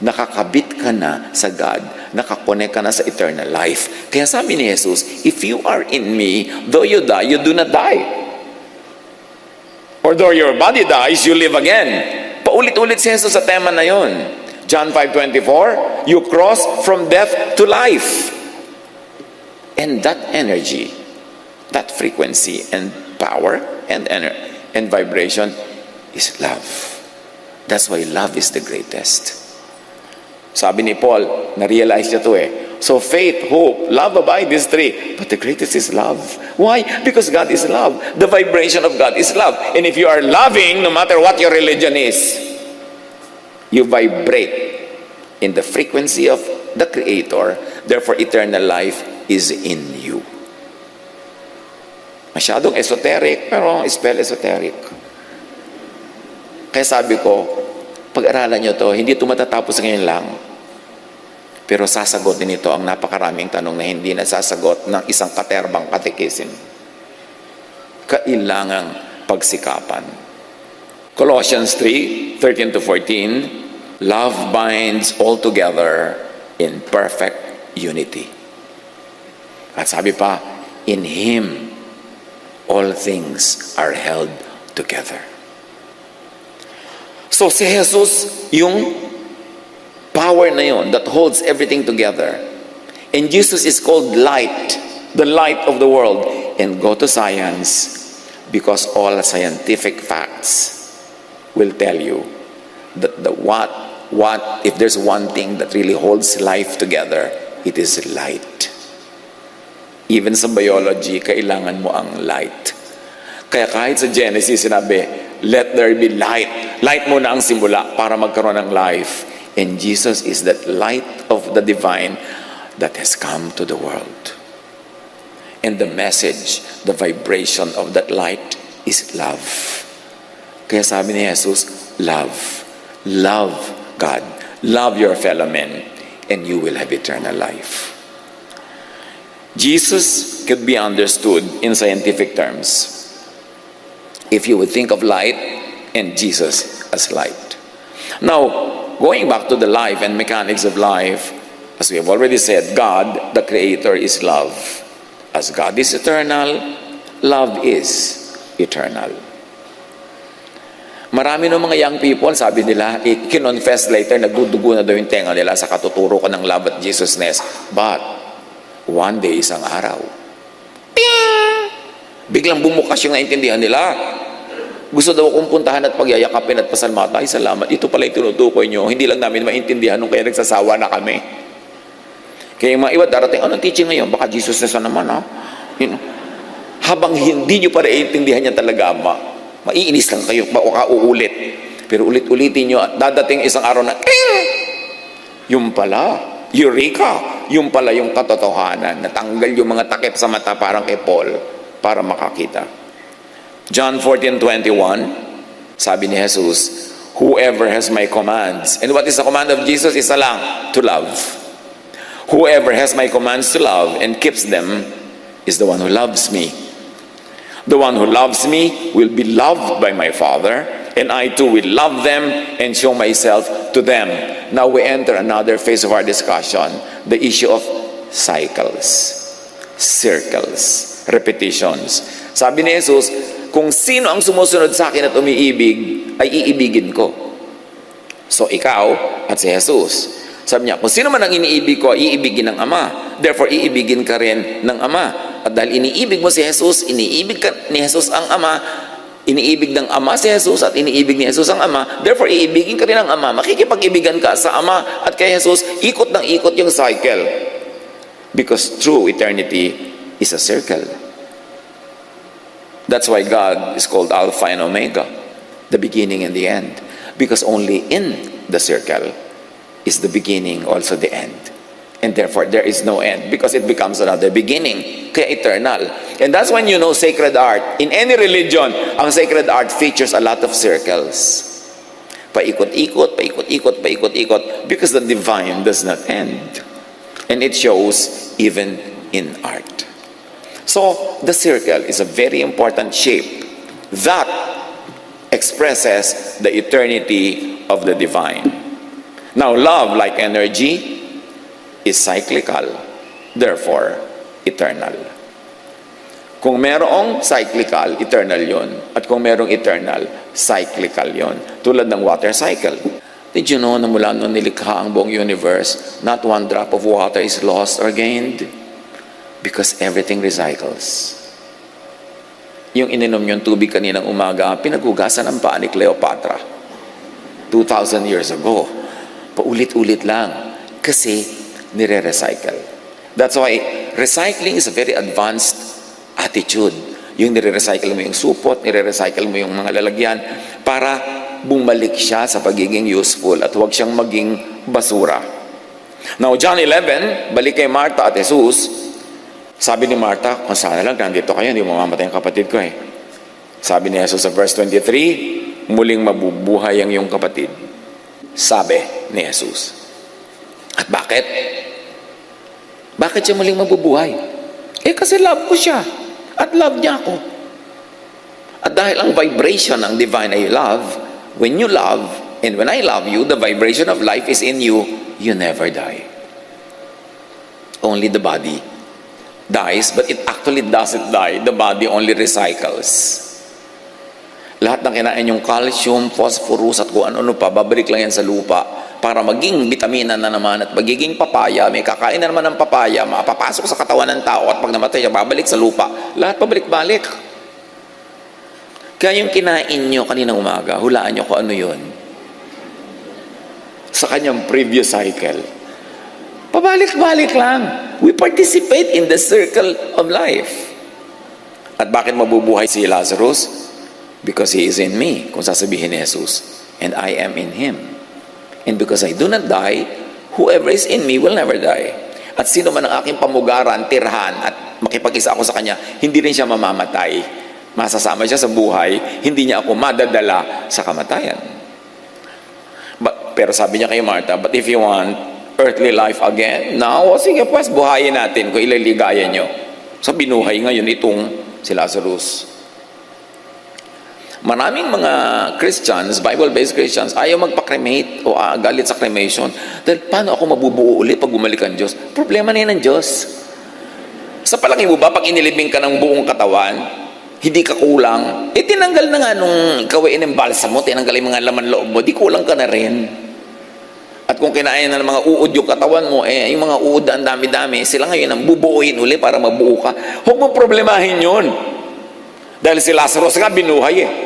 nakakabit ka na sa God, nakakonek ka na sa eternal life. Kaya sabi ni Jesus, if you are in me, though you die, you do not die. Or though your body dies, you live again. Paulit-ulit si Jesus sa tema na yon. John 5:24, you cross from death to life. And that energy, that frequency and power and vibration is love. That's why love is the greatest. Sabi ni Paul, na-realize niya to So faith, hope, love abide, these three. But the greatest is love. Why? Because God is love. The vibration of God is love. And if you are loving, no matter what your religion is, you vibrate in the frequency of the Creator. Therefore, eternal life is in you. Masyadong esoteric, pero spell esoteric. Kaya sabi ko, pag-aralan nyo to, hindi ito matatapos ngayon lang. Pero sasagutin ito ang napakaraming tanong na hindi nasasagot ng isang katerbang katekisin. Kailangang pagsikapan. Colossians 3:13-14, love binds all together in perfect unity. At sabi pa, in Him, all things are held together. So si Jesus, yung power na yon that holds everything together. And Jesus is called light, the light of the world. And go to science, because all scientific facts will tell you that if there's one thing that really holds life together, it is light. Even sa biology, kailangan mo ang light. Kaya kahit sa Genesis, sinabi, let there be light. Light muna ang simula para magkaroon ng life. And Jesus is that light of the divine that has come to the world. And the message, the vibration of that light is love. Kaya sabi ni Jesus, love. Love God. Love your fellow men. And you will have eternal life. Jesus could be understood in scientific terms if you would think of light and Jesus as light. Now, going back to the life and mechanics of life, as we have already said, God, the Creator, is love. As God is eternal, love is eternal. Marami ng mga young people, sabi nila, kinonfess later, nagdudugo na daw yung tenga nila sa katuturo ko ng love at Jesusness. But, one day, isang araw, ting! Biglang bumukas yung naintindihan nila. Gusto daw akong puntahan at pagyayakapin at pasalamatan. Ay, salamat. Ito pala yung tinutukoy nyo. Hindi lang namin maintindihan nung kaya nagsasawa na kami. Kaya yung mga iba darating, anong teaching ngayon? Baka Jesus na naman, ha? Habang hindi nyo pa naiintindihan yan talaga, maiinis lang kayo, baka uulit. Pero ulit-ulitin nyo at dadating isang araw na, ting! Yung pala, Eureka! Yung pala yung katotohanan. Natanggal yung mga takip sa mata parang kay Paul para makakita. John 14:21, sabi ni Jesus, whoever has my commands. And what is the command of Jesus? Isa lang, to love. Whoever has my commands to love and keeps them is the one who loves me. The one who loves me will be loved by my Father, and I too will love them and show myself to them. Now we enter another phase of our discussion, the issue of cycles, circles, repetitions. Sabi ni Jesus, kung sino ang sumusunod sa akin at umiibig, ay iibigin ko. So ikaw at si Jesus. Sabi niya, kung sino man ang iniibig ko, iibigin ng Ama. Therefore, iibigin ka rin ng Ama. At dahil iniibig mo si Jesus, iniibig ka ni Jesus ang Ama, Iniibig ng Ama si Jesus at iniibig ni Jesus ang Ama. Therefore, iibigin ka rin ng Ama. Makikipag-ibigan ka sa Ama at kay Jesus. Ikot ng ikot yung cycle. Because true eternity is a circle. That's why God is called Alpha and Omega, the beginning and the end. Because only in the circle is the beginning, also the end. And therefore, there is no end because it becomes another beginning, kaya eternal. And that's when you know sacred art. In any religion, ang sacred art features a lot of circles. Paikot-ikot, paikot-ikot, paikot-ikot, because the divine does not end. And it shows even in art. So, the circle is a very important shape that expresses the eternity of the divine. Now, love, like energy, is cyclical, therefore eternal. Kung merong cyclical, eternal yon. At kung merong eternal, cyclical yon. Tulad ng water cycle. Did you know na mula nung nilikha ang buong universe, not one drop of water is lost or gained? Because everything recycles. Yung ininom yung tubig kaninang umaga, pinagugasan ang paa ni Cleopatra 2,000 years ago. Paulit-ulit lang. Kasi nire-recycle. That's why recycling is a very advanced attitude. Yung nire-recycle mo yung supot, nire-recycle mo yung mga lalagyan para bumalik siya sa pagiging useful at huwag siyang maging basura. Now, John 11, balik kay Martha at Jesus, sabi ni Martha, kung sana lang nandito kayo, hindi mo mamamatay ang kapatid ko eh. Sabi ni Jesus sa verse 23, muling mabubuhay ang iyong kapatid. Sabi ni Jesus. At bakit? Bakit siya muling mabubuhay? Kasi love ko siya. At love niya ako. At dahil ang vibration ng divine ay love, when you love, and when I love you, the vibration of life is in you, you never die. Only the body dies, but it actually doesn't die. The body only recycles. Lahat ng kinain yung calcium, phosphorus, at kung ano-ano pa, babalik lang yan sa lupa para maging vitamina na naman at magiging papaya. May kakain na naman ng papaya, mapapasok sa katawan ng tao at pag namatay siya, babalik sa lupa. Lahat pabalik-balik. Kaya yung kinain nyo kaninang umaga, hulaan nyo kung ano yun. Sa kanyang previous cycle. Pabalik-balik lang. We participate in the circle of life. At bakit mabubuhay si Lazarus? Because he is in me, kung sasabihin ni Jesus. And I am in him. And because I do not die, whoever is in me will never die. At sino man ang aking pamugaran, tirhan, at makipag-isa ako sa kanya, hindi rin siya mamamatay. Masasama siya sa buhay, hindi niya ako madadala sa kamatayan. Pero sabi niya kay Martha, but if you want earthly life again, now, sige pues, buhayin natin kung ilaligaya nyo. So binuhay ngayon itong si Lazarus. Maraming mga Christians, Bible-based Christians, ayaw magpa-cremate o galit sa cremation. Dahil paano ako mabubuo ulit pag bumalik ang Diyos? Problema na yun ng Diyos. Sa palagay mo ba, pag inilibing ka ng buong katawan, hindi ka kulang, tinanggal na nga nung ikaw ay inimbalsa mo, tinanggal yung mga laman loob mo, di kulang ka na rin. At kung kinain na ng mga uod yung katawan mo, yung mga uod ang dami-dami, sila ngayon ang bubuuin uli para mabuo ka. Huwag mong problemahin yun. Dahil si Lazarus nga binuhay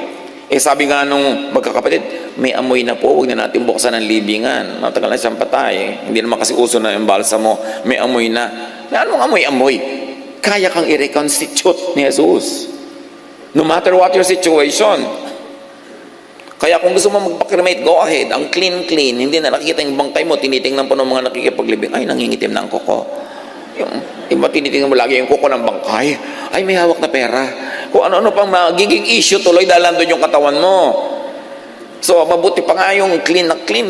sabi nga nung magkakapatid, may amoy na po, huwag na natin buksan ang libingan. Matagal na siyang patay. Hindi naman kasi uso na yung balsa mo, may amoy na. Anong amoy-amoy? Kaya kang i-reconstitute ni Jesus. No matter what your situation. Kaya kung gusto mo magpa-cremate, go ahead. Ang clean-clean, hindi na nakikita yung bangkay mo, tinitingnan po ng mga nakikipaglibing, ay, nangingitim na ang kuko. Yung iba tinitingnan mo lagi yung kuko ng bangkay, ay, may hawak na pera. Kung ano-ano pang magiging issue tuloy dahil nandun yung katawan mo. So, mabuti pa nga yung clean na clean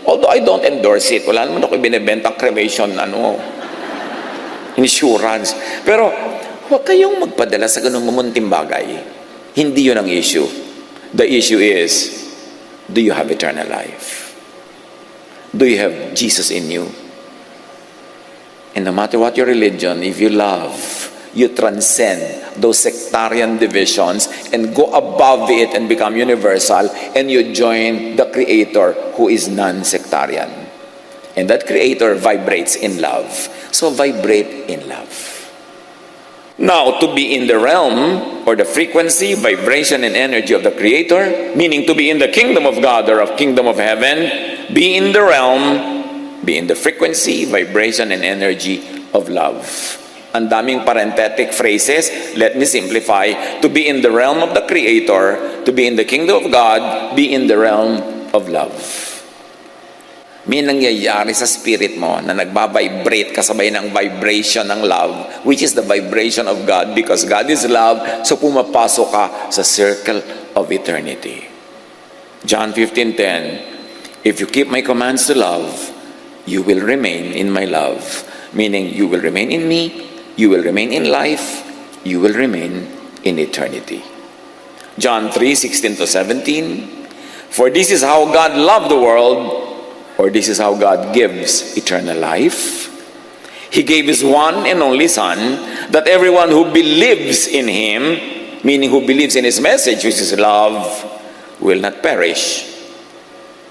Although I don't endorse it. Wala naman ako binibentang cremation, insurance. Pero, huwag kayong magpadala sa ganung mamunting bagay. Hindi yun ang issue. The issue is, do you have eternal life? Do you have Jesus in you? And no matter what your religion, if you love, you transcend those sectarian divisions and go above it and become universal, and you join the Creator who is non-sectarian. And that Creator vibrates in love. So vibrate in love. Now, to be in the realm or the frequency, vibration, and energy of the Creator, meaning to be in the kingdom of God or of kingdom of heaven, be in the realm, be in the frequency, vibration, and energy of love. Ang daming parenthetic phrases. Let me simplify. To be in the realm of the Creator, to be in the kingdom of God, be in the realm of love. May nangyayari sa spirit mo na nagbabibrate kasabay ng vibration ng love, which is the vibration of God, because God is love, so pumapasok ka sa circle of eternity. John 15:10, if you keep my commands to love, you will remain in my love. Meaning, you will remain in me, you will remain in life, you will remain in eternity. John 3:16-17, for this is how God loved the world, or this is how God gives eternal life. He gave His one and only Son, that everyone who believes in Him, meaning who believes in His message, which is love, will not perish,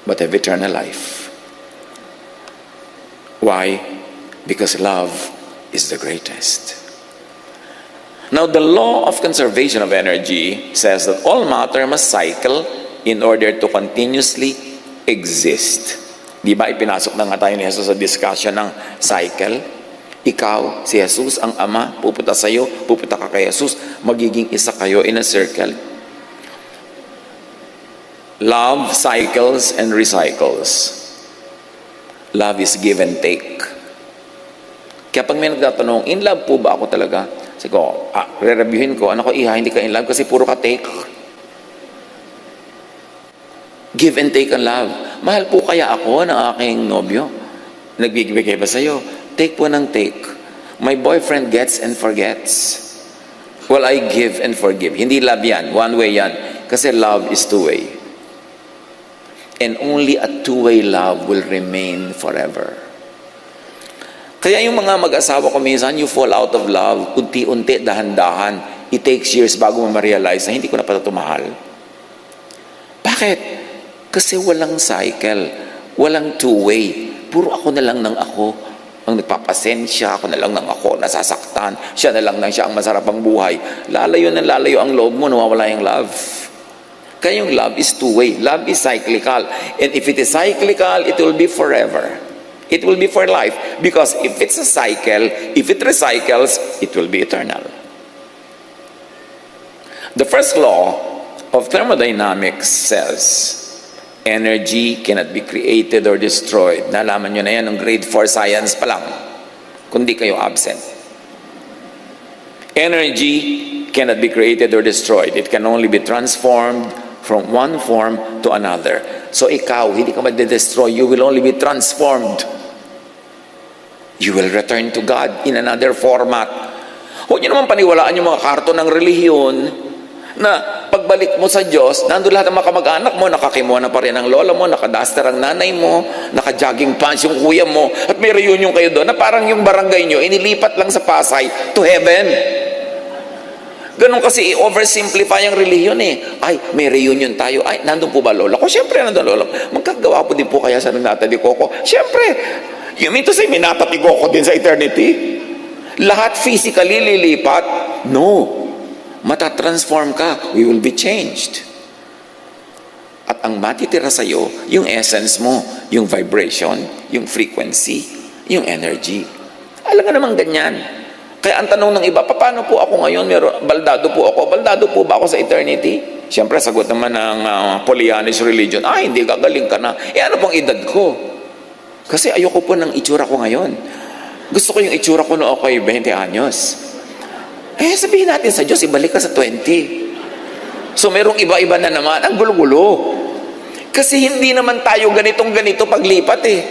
but have eternal life. Why? Because love is the greatest. Now, the law of conservation of energy says that all matter must cycle in order to continuously exist. Di ba ipinasok na nga tayo ni Jesus sa discussion ng cycle? Ikaw, si Jesus, ang Ama, pupunta sa iyo, pupunta ka kay Jesus, magiging isa kayo in a circle. Love cycles and recycles. Love is give and take. Kaya pag may nagtatanong, in love po ba ako talaga? Sige ko, re-reviewin ko, ano ko, hindi ka in love kasi puro ka take. Give and take ang love. Mahal po kaya ako ng aking nobyo? Nagbibigay ba sa'yo? Take po ng take. My boyfriend gets and forgets. Well, I give and forgive. Hindi love yan. One way yan. Kasi love is two-way. And only a two-way love will remain forever. Kaya yung mga mag-asawa ko minsan, you fall out of love, unti-unti, dahan-dahan. It takes years bago mo ma-realize na hindi ko na pala tumahal. Bakit? Kasi walang cycle, walang two-way. Puro ako na lang ng ako ang nagpapasensya, ako na lang ng ako nasasaktan, siya na lang siya ang masarap ang buhay. Lalayo na lalayo ang loob mo, nawawala yung love. Kaya yung love is two-way. Love is cyclical. And if it is cyclical, it will be forever. It will be for life. Because if it's a cycle, if it recycles, it will be eternal. The first law of thermodynamics says, energy cannot be created or destroyed. Nalaman nyo na yan ng grade 4 science pa lang, kundi kayo absent. Energy cannot be created or destroyed. It can only be transformed from one form to another. So ikaw, hindi ka ma-destroy. You will only be transformed. You will return to God in another format. Huwag nyo naman paniwalaan yung mga karton ng relihiyon na pagbalik mo sa Diyos, nandun lahat ng mga kamag-anak mo, nakakimono pa rin ang lola mo, nakadaster ang nanay mo, naka-jogging pants yung kuya mo, at may reunion kayo doon na parang yung barangay nyo, inilipat lang sa Pasay to heaven. Ganun kasi i-oversimplify ang relihiyon eh. Ay, may reunion tayo. Ay, nandun po ba lola ko? Siyempre, nandun lola ko. Magkagawa po din po kaya sa Natali Coco? Siyempre, you mean to say, may Natali Coco din sa eternity? Lahat physically lilipat? No. Matatransform ka, we will be changed. At ang matitira sa'yo, yung essence mo, yung vibration, yung frequency, yung energy. Alam nga namang ganyan. Kaya ang tanong ng iba, paano po ako ngayon? Baldado po ako. Baldado po ba ako sa eternity? Siyempre, sagot naman ng Pollyannish religion, hindi, gagaling ka na. Ano pong edad ko? Kasi ayoko po ng itsura ko ngayon. Gusto ko yung itsura ko noong ako'y 20 anyos. Sabihin natin sa Diyos, ibalik ka sa 20. So, merong iba-iba na naman. Ang gulo-gulo. Kasi hindi naman tayo ganitong-ganito paglipat eh.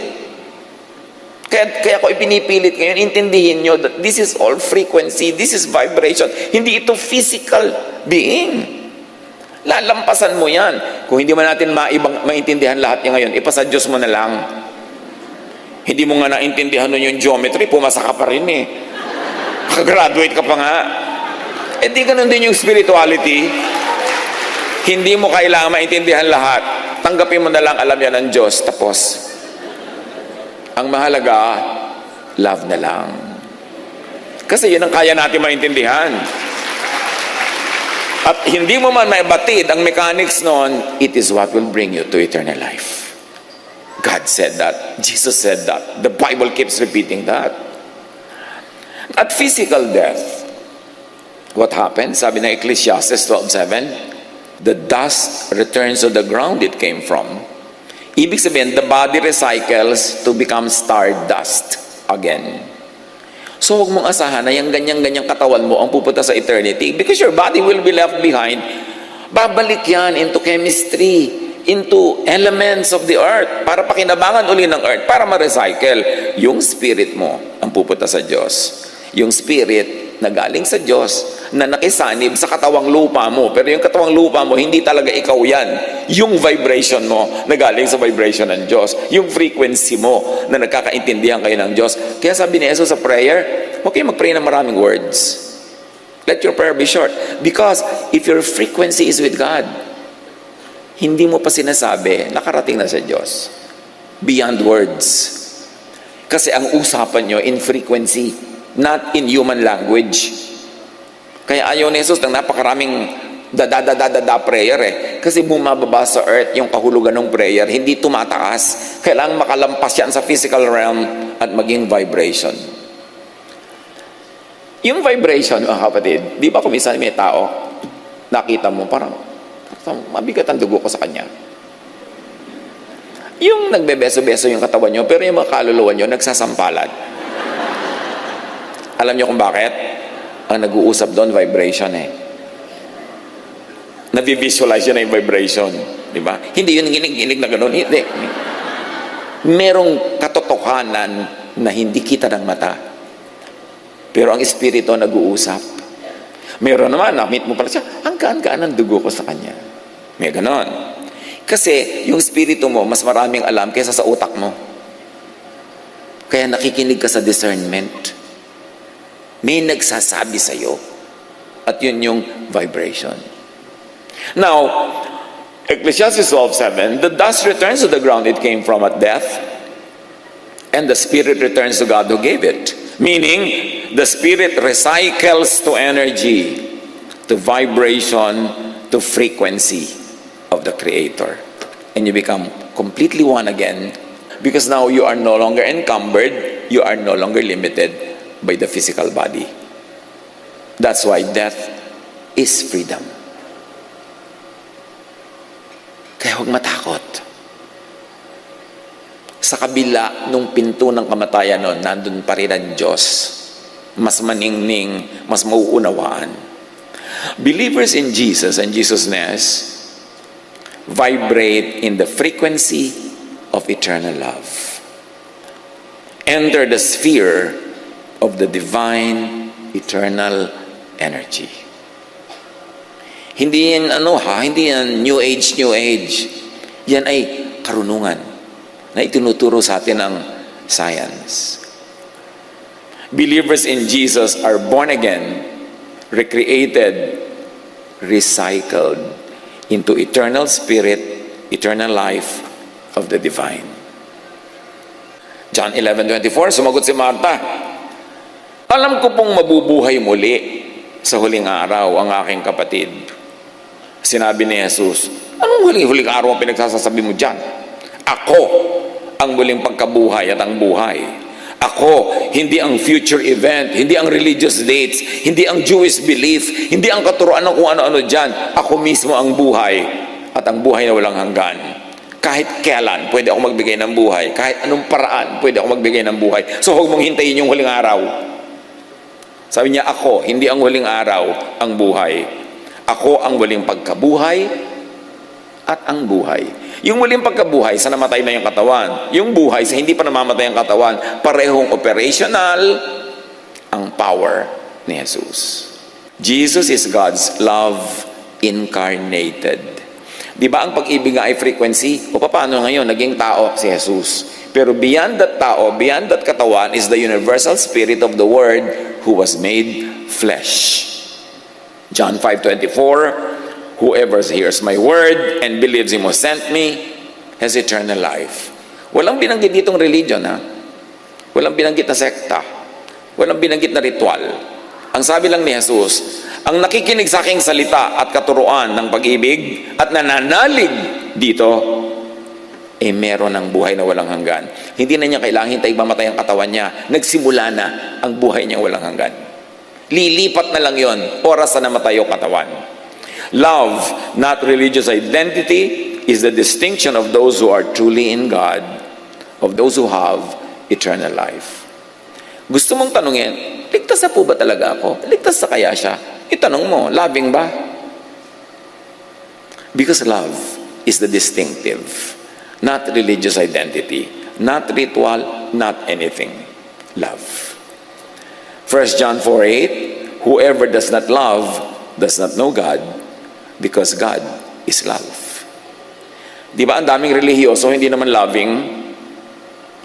Kaya ko ipinipilit ngayon, intindihin nyo that this is all frequency, this is vibration. Hindi ito physical being. Lalampasan mo yan. Kung hindi man natin maintindihan lahat yung ngayon, ipasa Diyos mo na lang. Hindi mo nga naintindihan nun yung geometry, pumasa ka pa rin eh. Graduate ka pa nga. Di ganun din yung spirituality. Hindi mo kailangan maintindihan lahat. Tanggapin mo na lang, alam yan ng Diyos. Tapos, ang mahalaga, love na lang. Kasi yun ang kaya natin maintindihan. At hindi mo man maibatid ang mechanics noon, it is what will bring you to eternal life. God said that. Jesus said that. The Bible keeps repeating that. At physical death, what happened? Sabi ng Ecclesiastes 12:7, the dust returns to the ground it came from. Ibig sabihin, the body recycles to become stardust again. So huwag mong asahan na yung ganyang-ganyang katawan mo ang pupunta sa eternity because your body will be left behind. Babalik yan into chemistry, into elements of the earth para pakinabangan uli ng earth, para ma-recycle. Yung spirit mo ang pupunta sa Diyos. Yung spirit na galing sa Diyos na nakisanib sa katawang lupa mo. Pero yung katawang lupa mo, hindi talaga ikaw yan. Yung vibration mo na galing sa vibration ng Diyos. Yung frequency mo na nagkakaintindihan kayo ng Diyos. Kaya sabi ni Jesus sa prayer, huwag kayo mag-pray ng maraming words. Let your prayer be short. Because if your frequency is with God, hindi mo pa sinasabi, nakarating na sa Diyos. Beyond words. Kasi ang usapan nyo in frequency, not in human language. Kaya ayaw ni Jesus ng napakaraming prayer Kasi bumababa sa earth yung kahulugan ng prayer, hindi tumataas. Kailangang makalampas yan sa physical realm at maging vibration. Yung vibration, mga kapatid, di ba kung minsan may tao, nakita mo, parang mabigat ang dugo ko sa kanya. Yung nagbebeso-beso yung katawan nyo, pero yung mga kaluluwa nyo, nagsasampalad. Alam nyo kung bakit? Ang nag-uusap doon, vibration Nabi-visualize yun na yung vibration. Di ba? Hindi yun ginig-ginig na gano'n. Hindi. Merong katotohanan na hindi kita ng mata. Pero ang espiritu nag-uusap. Meron naman, na-meet mo pala siya, ang gaan-gaan ng dugo ko sa kanya. May gano'n. Kasi yung espiritu mo, mas maraming alam kaysa sa utak mo. Kaya nakikinig ka sa discernment. May nagsasabi sa iyo. At yun yung vibration. Now, Ecclesiastes 12:7, the dust returns to the ground it came from at death, and the spirit returns to God who gave it. Meaning, the spirit recycles to energy, to vibration, to frequency of the Creator. And you become completely one again, because now you are no longer encumbered, you are no longer limited by the physical body. That's why death is freedom. Kaya huwag matakot. Sa kabila nung pinto ng kamatayan nun, nandun pa rin ang Diyos. Mas maningning, mas mauunawaan. Believers in Jesus and Jesus-ness vibrate in the frequency of eternal love. Enter the sphere of the divine eternal energy. Hindi yan hindi yan new age. Yan ay karunungan na itinuturo sa atin ng science. Believers in Jesus are born again, recreated, recycled into eternal spirit, eternal life of the divine. John 11:24, sumagot si Martha, alam ko pong mabubuhay muli sa huling araw ang aking kapatid. Sinabi ni Jesus, anong huling araw ang pinagsasasabi mo dyan? Ako ang muling pagkabuhay at ang buhay. Ako, hindi ang future event, hindi ang religious dates, hindi ang Jewish belief, hindi ang katuruan ng kung ano-ano dyan. Ako mismo ang buhay at ang buhay na walang hanggan. Kahit kailan, pwede ako magbigay ng buhay. Kahit anong paraan, pwede ako magbigay ng buhay. So huwag mong hintayin yung huling araw. Sabi niya, ako, hindi ang huling araw ang buhay. Ako ang muling pagkabuhay at ang buhay. Yung muling pagkabuhay sa namatay na yung katawan. Yung buhay sa hindi pa namamatay ang katawan. Parehong operational ang power ni Jesus. Jesus is God's love incarnated. Di ba ang pag-ibig ay frequency? O paano ngayon naging tao si Jesus? Pero beyond that tao, beyond that katawan is the universal spirit of the Word who was made flesh. John 5:24, whoever hears my word and believes him who sent me has eternal life. Walang binanggit ditong religion, Walang binanggit na sekta. Walang binanggit na ritual. Ang sabi lang ni Jesus, ang nakikinig sa aking salita at katuruan ng pag-ibig at nananalig dito, meron ng buhay na walang hanggan. Hindi na niya kailangan hintay mamatay ang katawan niya. Nagsimula na ang buhay niyang walang hanggan. Lilipat na lang yon, oras na namatay ang katawan. Love, not religious identity, is the distinction of those who are truly in God, of those who have eternal life. Gusto mong tanungin, ligtas na po ba talaga ako? Ligtas na kaya siya? Itanong mo, loving ba? Because love is the distinctive, not religious identity, not ritual, not anything. Love. 1 John 4:8, whoever does not love does not know God, because God is love. Di ba ang daming relihiyoso, hindi naman loving?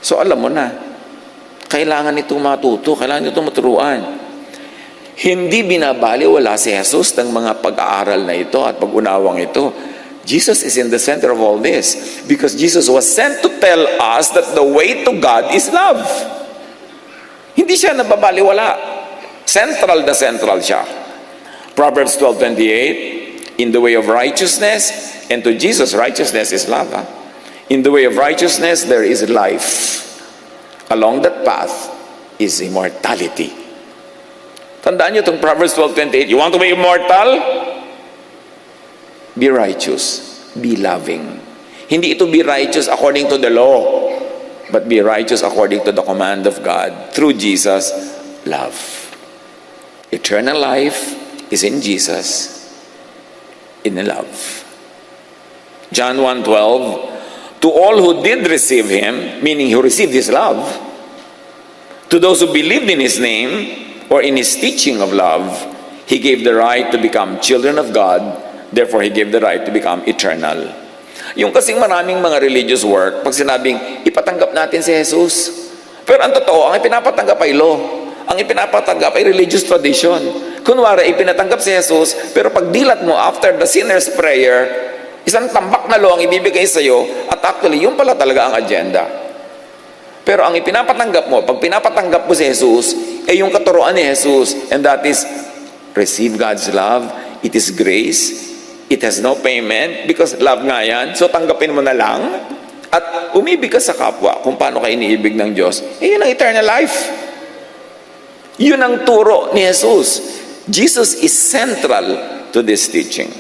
So alam mo na, kailangan itong matuto, kailangan itong maturuan. Hindi binabaliwala si Jesus ng mga pag-aaral na ito at pag-unawang ito. Jesus is in the center of all this because Jesus was sent to tell us that the way to God is love. Hindi siya nababaliwala. Central na central siya. Proverbs 12:28, in the way of righteousness, and to Jesus, righteousness is love. In the way of righteousness, there is life. Along that path is immortality. Tandaan niyo itong Proverbs 12:28. You want to be immortal? Be righteous. Be loving. Hindi ito be righteous according to the law, but be righteous according to the command of God through Jesus, love. Eternal life is in Jesus, in love. John 1:12, to all who did receive him, meaning who received his love, to those who believed in his name or in his teaching of love, he gave the right to become children of God, therefore he gave the right to become eternal. Yung kasing maraming mga religious work, pag sinabing, ipatanggap natin si Jesus. Pero ang totoo, ang ipinapatanggap ay law. Ang ipinapatanggap ay religious tradition. Kunwari, ipinatanggap si Jesus, pero pag dilat mo after the sinner's prayer, isang tambak na law ang ibibigay sa iyo at actually, yung pala talaga ang agenda. Pero ang ipinapatanggap mo, pag pinapatanggap mo si Jesus, yung katuruan ni Jesus, and that is, receive God's love, it is grace, it has no payment, because love nga yan, so tanggapin mo na lang, at umibig ka sa kapwa, kung paano ka iniibig ng Diyos, yun ang eternal life. Yun ang turo ni Jesus. Jesus is central to this teaching.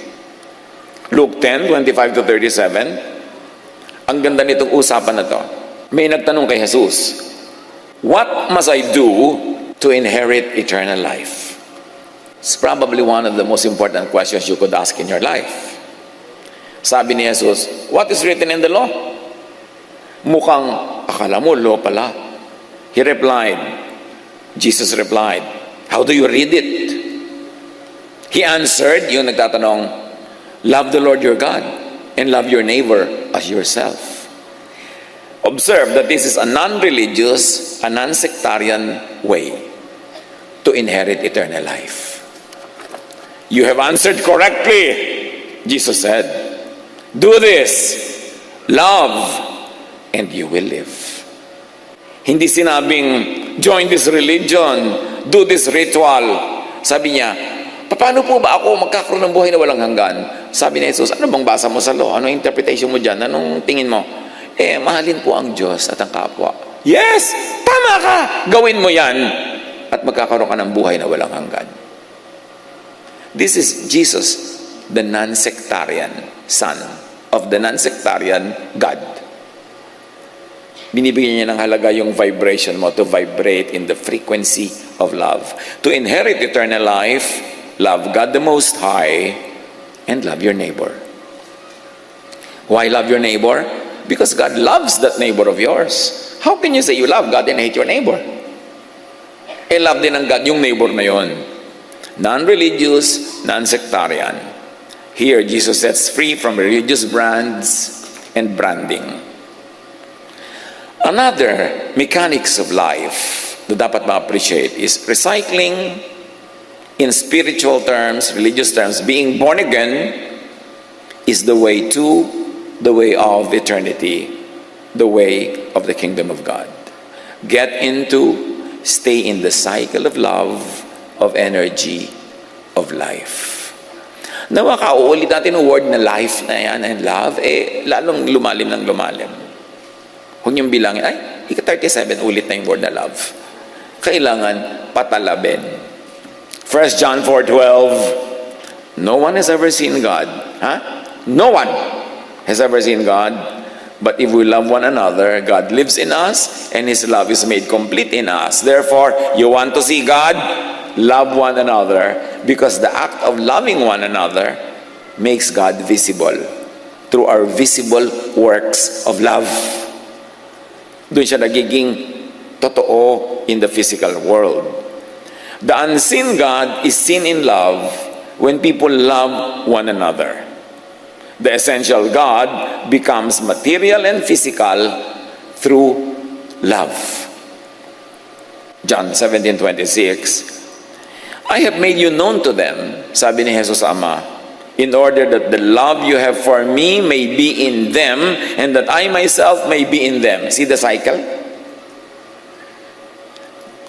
Luke 10:25-37. Ang ganda nitong usapan na to. May nagtanong kay Jesus, what must I do to inherit eternal life? It's probably one of the most important questions you could ask in your life. Sabi ni Jesus, what is written in the law? Mukhang akala mo law pala. Jesus replied, how do you read it? He answered, yung nagtatanong, love the Lord your God and love your neighbor as yourself. Observe that this is a non-religious, a non-sectarian way to inherit eternal life. You have answered correctly, Jesus said. Do this, love, and you will live. Hindi sinabing, join this religion, do this ritual. Sabi niya, paano po ba ako magkakaroon ng buhay na walang hanggan? Sabi ni Jesus, ano bang basa mo sa law? Anong interpretation mo dyan? Anong tingin mo? Mahalin po ang Diyos at ang kapwa. Yes! Tama ka! Gawin mo yan at magkakaroon ka ng buhay na walang hanggan. This is Jesus, the non-sectarian Son of the non-sectarian God. Binibigyan niya ng halaga yung vibration mo to vibrate in the frequency of love. To inherit eternal life, love God the Most High, and love your neighbor. Why love your neighbor? Because God loves that neighbor of yours. How can you say you love God and hate your neighbor? Love din ng God yung neighbor na yon. Non-religious, non-sectarian. Here, Jesus sets free from religious brands and branding. Another mechanics of life na dapat ma-appreciate is recycling. In spiritual terms, religious terms, being born again is the way to the way of eternity, the way of the kingdom of God. Get into stay in the cycle of love, of energy, of life. Nawa kauulit natin ang word na life na yan and love, lalong lumalim ng lumalim. Huwag niyong bilangin, ika-37, ulit na yung word na love. Kailangan patalabin. 1 John 4:12, no one has ever seen God. No one has ever seen God. But if we love one another, God lives in us, and His love is made complete in us. Therefore, you want to see God? Love one another, because the act of loving one another makes God visible through our visible works of love. Doon siya nagiging totoo in the physical world. The unseen God is seen in love when people love one another. The essential God becomes material and physical through love. John 17:26, I have made you known to them, sabi ni Jesus Ama, in order that the love you have for me may be in them, and that I myself may be in them. See the cycle?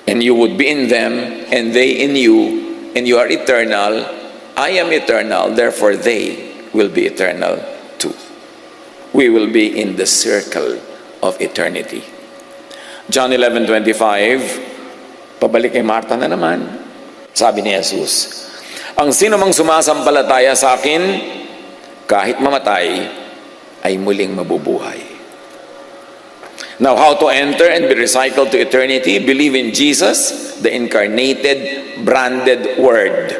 And you would be in them, and they in you, and you are eternal. I am eternal, therefore they will be eternal too. We will be in the circle of eternity. John 11:25, pabalik kay Martha na naman. Sabi ni Jesus, ang sino mang sumasampalataya sa akin, kahit mamatay, ay muling mabubuhay. Now, how to enter and be recycled to eternity? Believe in Jesus, the incarnated, branded Word.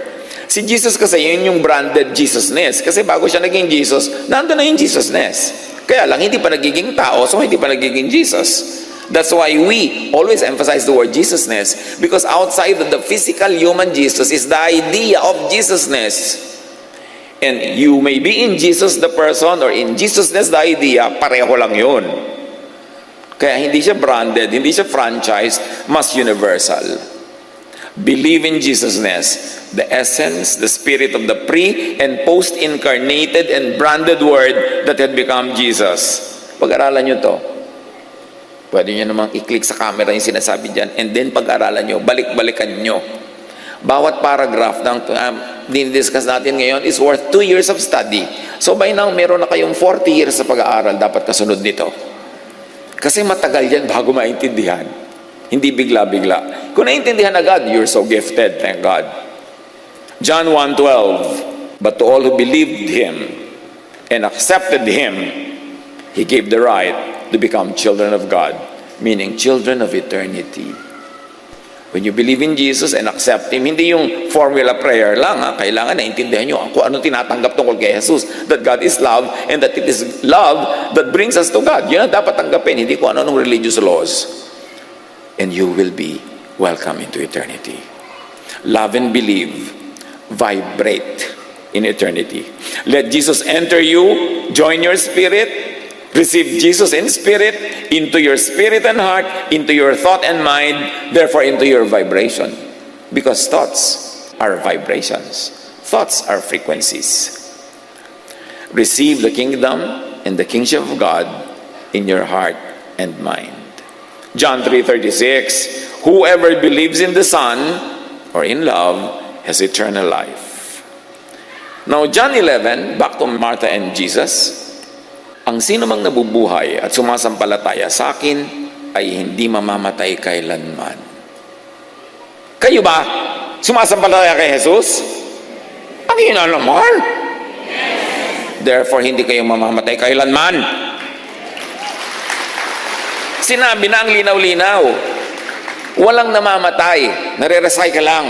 Si Jesus kasi, yun yung branded Jesusness. Kasi bago siya naging Jesus, nandun na yung Jesusness. Kaya lang, hindi pa nagiging tao, so hindi pa nagiging Jesus. That's why we always emphasize the word Jesusness, because outside of the physical human Jesus is the idea of Jesusness. And you may be in Jesus the person, or in Jesusness the idea, pareho lang yun. Kaya hindi siya branded, hindi siya franchised, mas universal. Believe in Jesusness, the essence, the spirit of the pre- and post-incarnated and branded Word that had become Jesus. Pag-aralan nyo to. Pwede nyo namang i-click sa camera yung sinasabi dyan, and then pag-aralan nyo, balik-balikan nyo. Bawat paragraph ng dinidiscuss natin ngayon is worth 2 years of study. So by now, meron na kayong 40 years sa pag-aaral, dapat kasunod nito. Kasi matagal yan bago maintindihan. Hindi bigla-bigla. Kung naintindihan agad, you're so gifted, thank God. John 1:12, but to all who believed Him and accepted Him, He gave the right to become children of God, meaning children of eternity. When you believe in Jesus and accept Him, hindi yung formula prayer lang. Kailangan naintindihan nyo kung anong tinatanggap tungkol kay Jesus, that God is love, and that it is love that brings us to God. Yun ang dapat tanggapin, hindi kung anong religious laws. And you will be welcome into eternity. Love and believe vibrate in eternity. Let Jesus enter you, join your spirit, receive Jesus in spirit, into your spirit and heart, into your thought and mind, therefore into your vibration. Because thoughts are vibrations. Thoughts are frequencies. Receive the kingdom and the kingship of God in your heart and mind. John 3:36, whoever believes in the Son or in love has eternal life. Now, John 11, back to Martha and Jesus, ang sino mang nabubuhay at sumasampalataya sa akin ay hindi mamamatay kailanman. Kayo ba? Sumasampalataya kay Jesus? Ang ina naman. Therefore, hindi kayo mamamatay kailanman. Sinabi na ang linaw-linaw. Walang namamatay. Nare-recycle lang.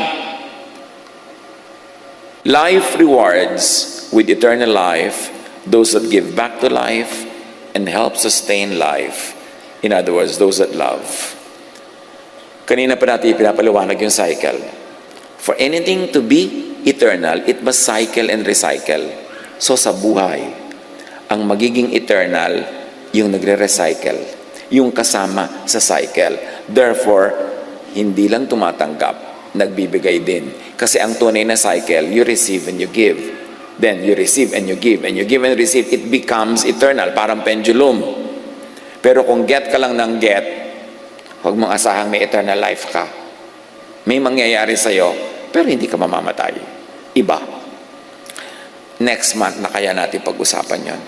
Life rewards with eternal life those that give back to life and help sustain life. In other words, those that love. Kanina pa natin pinapaliwanag yung cycle. For anything to be eternal, it must cycle and recycle. So sa buhay, ang magiging eternal, yung nagre-recycle. Yung kasama sa cycle. Therefore, hindi lang tumatanggap, nagbibigay din. Kasi ang tunay na cycle, you receive and you give. Then you receive and you give. And you give and receive, it becomes eternal. Parang pendulum. Pero kung get ka lang ng get, Huwag mong asahang may eternal life ka. May mangyayari sa'yo, pero hindi ka mamamatay. Iba. Next month na kaya natin pag-usapan yon.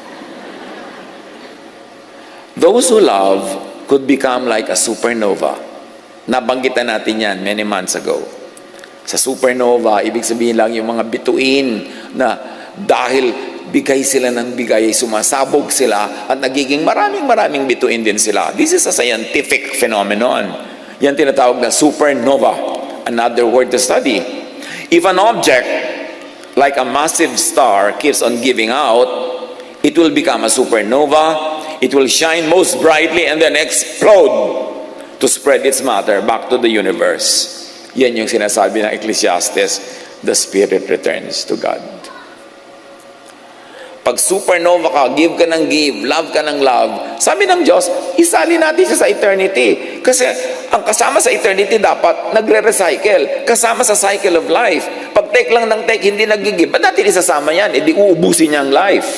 Those who love could become like a supernova. Nabanggitan natin yan many months ago. Sa supernova, ibig sabihin lang yung mga bituin na dahil bigay sila ng bigay, sumasabog sila at nagiging maraming bituin din sila. This is a scientific phenomenon. Yan tinatawag na supernova. Another word to study. If an object like a massive star keeps on giving out, it will become a supernova. It will shine most brightly and then explode to spread its matter back to the universe. Yan yung sinasabi ng Ecclesiastes, the spirit returns to God. Pag supernova ka, give ka ng give, love ka ng love, sabi ng Diyos, isali natin siya sa eternity. Kasi ang kasama sa eternity dapat nagre-recycle. Kasama sa cycle of life. Pag take lang ng take, hindi nag-give. Ba't natin isasama yan? E di uubusin niya ang life.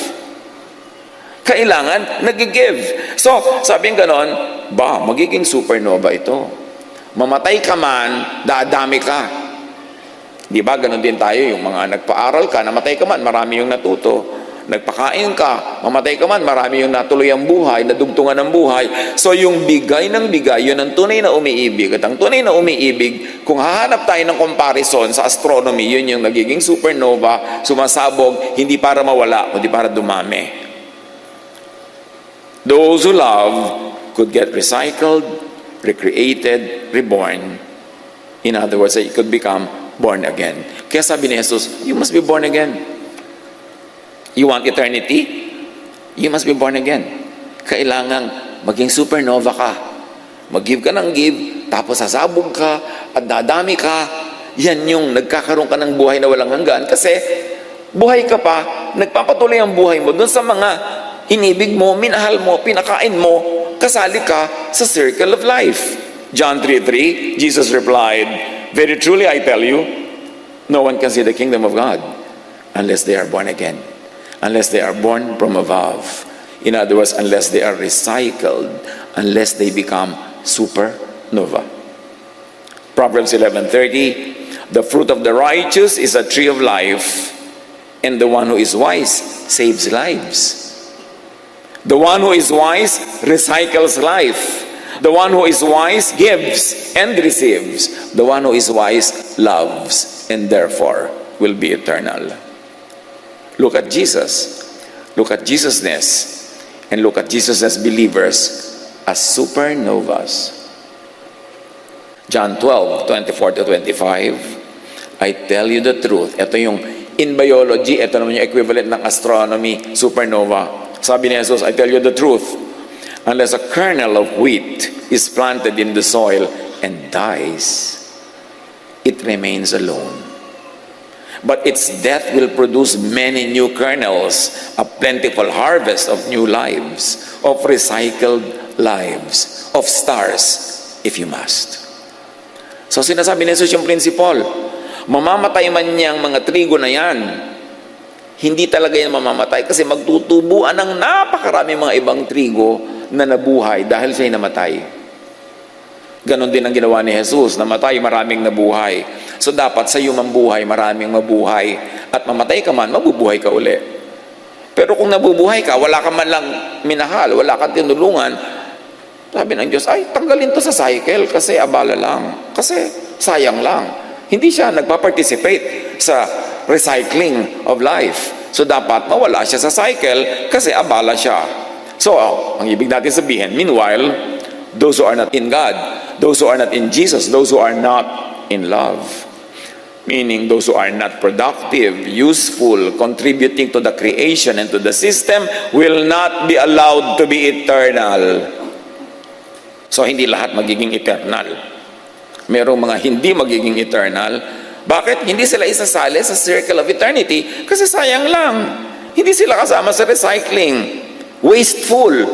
Kailangan nag-give. So, sabi ng ganon, magiging supernova ito. Mamatay ka man, dadami ka. Di ba, ganon din tayo, yung mga nagpa-aral ka, namatay ka man, marami yung natuto. Nagpakain ka, mamatay ka man, marami yung natuloy ang buhay, nadugtungan ang buhay. So yung bigay ng bigay, yun ang tunay na umiibig. At ang tunay na umiibig, kung hahanap tayo ng comparison sa astronomy, yun yung nagiging supernova, sumasabog, hindi para mawala, kundi para dumami. Those who love could get recycled, recreated, reborn. In other words, it could become born again. Kaya sabi ni Jesus, you must be born again. You want eternity? You must be born again. Kailangan maging supernova ka. Mag-give ka ng give, tapos sasabog ka, at dadami ka. Yan yung nagkakaroon ka ng buhay na walang hanggan. Kasi buhay ka pa, nagpapatuloy ang buhay mo dun sa mga inibig mo, minahal mo, pinakain mo, kasali ka sa circle of life. John 3:3, Jesus replied, very truly I tell you, no one can see the kingdom of God unless they are born again. Unless they are born from above. In other words, unless they are recycled, unless they become supernova. Proverbs 11:30, the fruit of the righteous is a tree of life, and the one who is wise saves lives. The one who is wise recycles life. The one who is wise gives and receives. The one who is wise loves, and therefore will be eternal. Look at Jesus. Look at Jesusness. And look at Jesusness believers as supernovas. John 12:24-25. I tell you the truth. Ito yung in biology, ito naman yung equivalent ng astronomy, supernova. Sabi ni Jesus, I tell you the truth. Unless a kernel of wheat is planted in the soil and dies, it remains alone. But its death will produce many new kernels, a plentiful harvest of new lives, of recycled lives, of stars, if you must. So sinasabi ni Jesus yung principle, mamamatay man niyang mga trigo na yan, hindi talaga yan mamamatay kasi magtutubuan ng napakarami mga ibang trigo na nabuhay dahil siya'y namatay. Ganon din ang ginawa ni Jesus, namatay, maraming nabuhay. So dapat sa iyo mambuhay, maraming mabuhay. At mamatay ka man, mabubuhay ka uli. Pero kung nabubuhay ka, wala ka man lang minahal, wala kang tinulungan, sabi ng Diyos, ay, tanggalin to sa cycle kasi abala lang. Kasi sayang lang. Hindi siya nagpa-participate sa recycling of life. So dapat mawala siya sa cycle kasi abala siya. So, ang ibig natin sabihin, meanwhile, those who are not in God, those who are not in Jesus, those who are not in love, meaning those who are not productive, useful, contributing to the creation and to the system, will not be allowed to be eternal. So, hindi lahat magiging eternal. Merong mga hindi magiging eternal. Bakit? Hindi sila isasali sa circle of eternity kasi sayang lang. Hindi sila kasama sa recycling. Wasteful.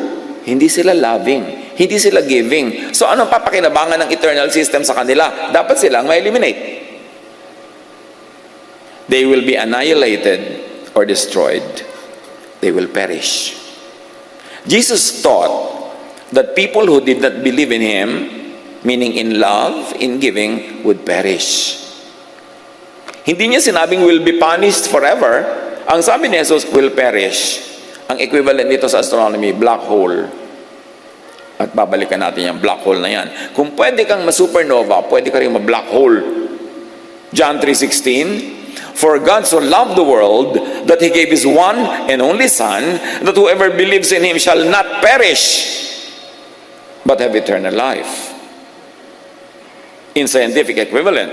Hindi sila loving. Hindi sila giving. So anong papakinabangan ng eternal system sa kanila? Dapat silang ma-eliminate. They will be annihilated or destroyed. They will perish. Jesus taught that people who did not believe in Him meaning in love, in giving, would perish. Hindi niya sinabing will be punished forever. Ang sabi ni Jesus, will perish. Ang equivalent nito sa astronomy, black hole. At babalikan natin yung black hole na yan. Kung pwede kang ma-supernova, pwede ka rin ma-black hole. John 3:16, for God so loved the world that He gave His one and only Son, that whoever believes in Him shall not perish, but have eternal life. In scientific equivalent,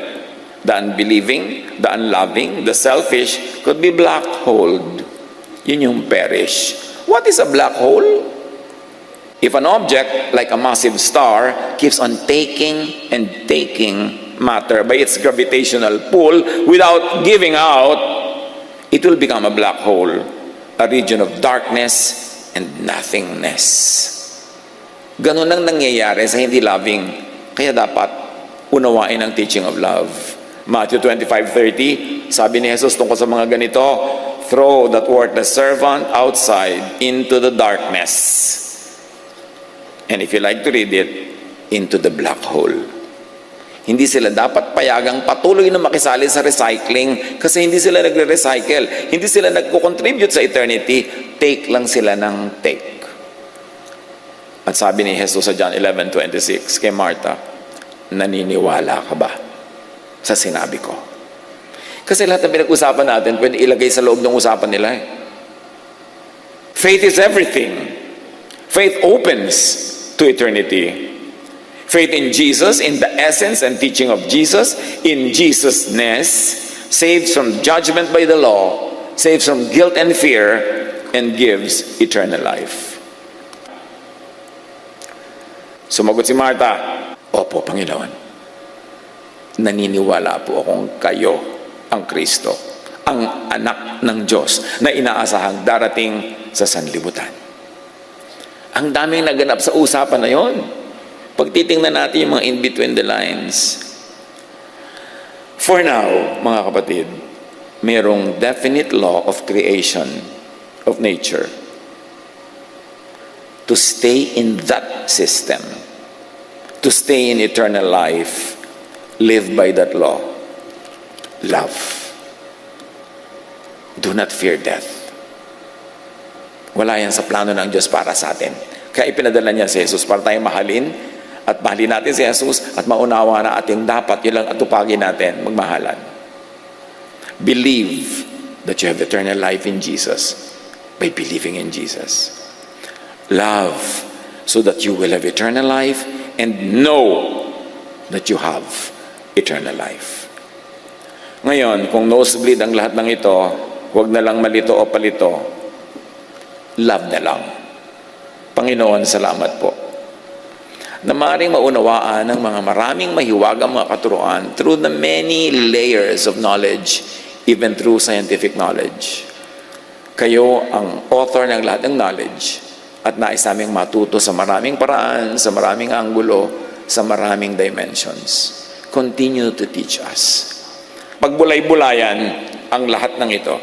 the unbelieving, the unloving, the selfish could be black holed. Yun yung perish. What is a black hole? If an object like a massive star keeps on taking and taking matter by its gravitational pull without giving out, it will become a black hole, a region of darkness and nothingness. Ganun ang nangyayari sa hindi loving. Kaya dapat unawain ang teaching of love. Matthew 25:30, sabi ni Jesus tungkol sa mga ganito, throw that worthless servant outside into the darkness. And if you like to read it, into the black hole. Hindi sila dapat payagang patuloy na makisali sa recycling kasi hindi sila nagre-recycle. Hindi sila nagko-contribute sa eternity. Take lang sila ng take. At sabi ni Jesus sa John 11:26 kay Martha, naniniwala ka ba sa sinabi ko? Kasi lahat ng pinag-usapan natin, pwede ilagay sa loob ng usapan nila eh. Faith is everything. Faith opens to eternity. Faith in Jesus, in the essence and teaching of Jesus, in Jesus-ness, saves from judgment by the law, saves from guilt and fear, and gives eternal life. Sumagot si Martha, opo, Panginoon. Naniniwala po akong kayo ang Kristo, ang anak ng Diyos na inaasahang darating sa sanlibutan. Ang daming naganap sa usapan na yon. Pag titingnan natin yung mga in between the lines. For now, mga kapatid, mayroong definite law of creation, of nature. To stay in that system, to stay in eternal life, live by that law. Love. Do not fear death. Wala yan sa plano ng Diyos para sa atin. Kaya ipinadala niya si Jesus para tayong mahalin at mahalin natin si Jesus at maunawa na ating dapat yun lang atupagin natin, magmahalan. Believe that you have eternal life in Jesus by believing in Jesus. Love so that you will have eternal life and know that you have eternal life. Ngayon, kung nosebleed ang lahat ng ito, huwag na lang malito o palito. Love na lang. Panginoon, salamat po na maaaring maunawaan ng mga maraming mahiwagang mga katuruan through the many layers of knowledge, even through scientific knowledge. Kayo ang author ng lahat ng knowledge at nais naming matuto sa maraming paraan, sa maraming anggulo, sa maraming dimensions. Continue to teach us. Pagbulay-bulayan ang lahat ng ito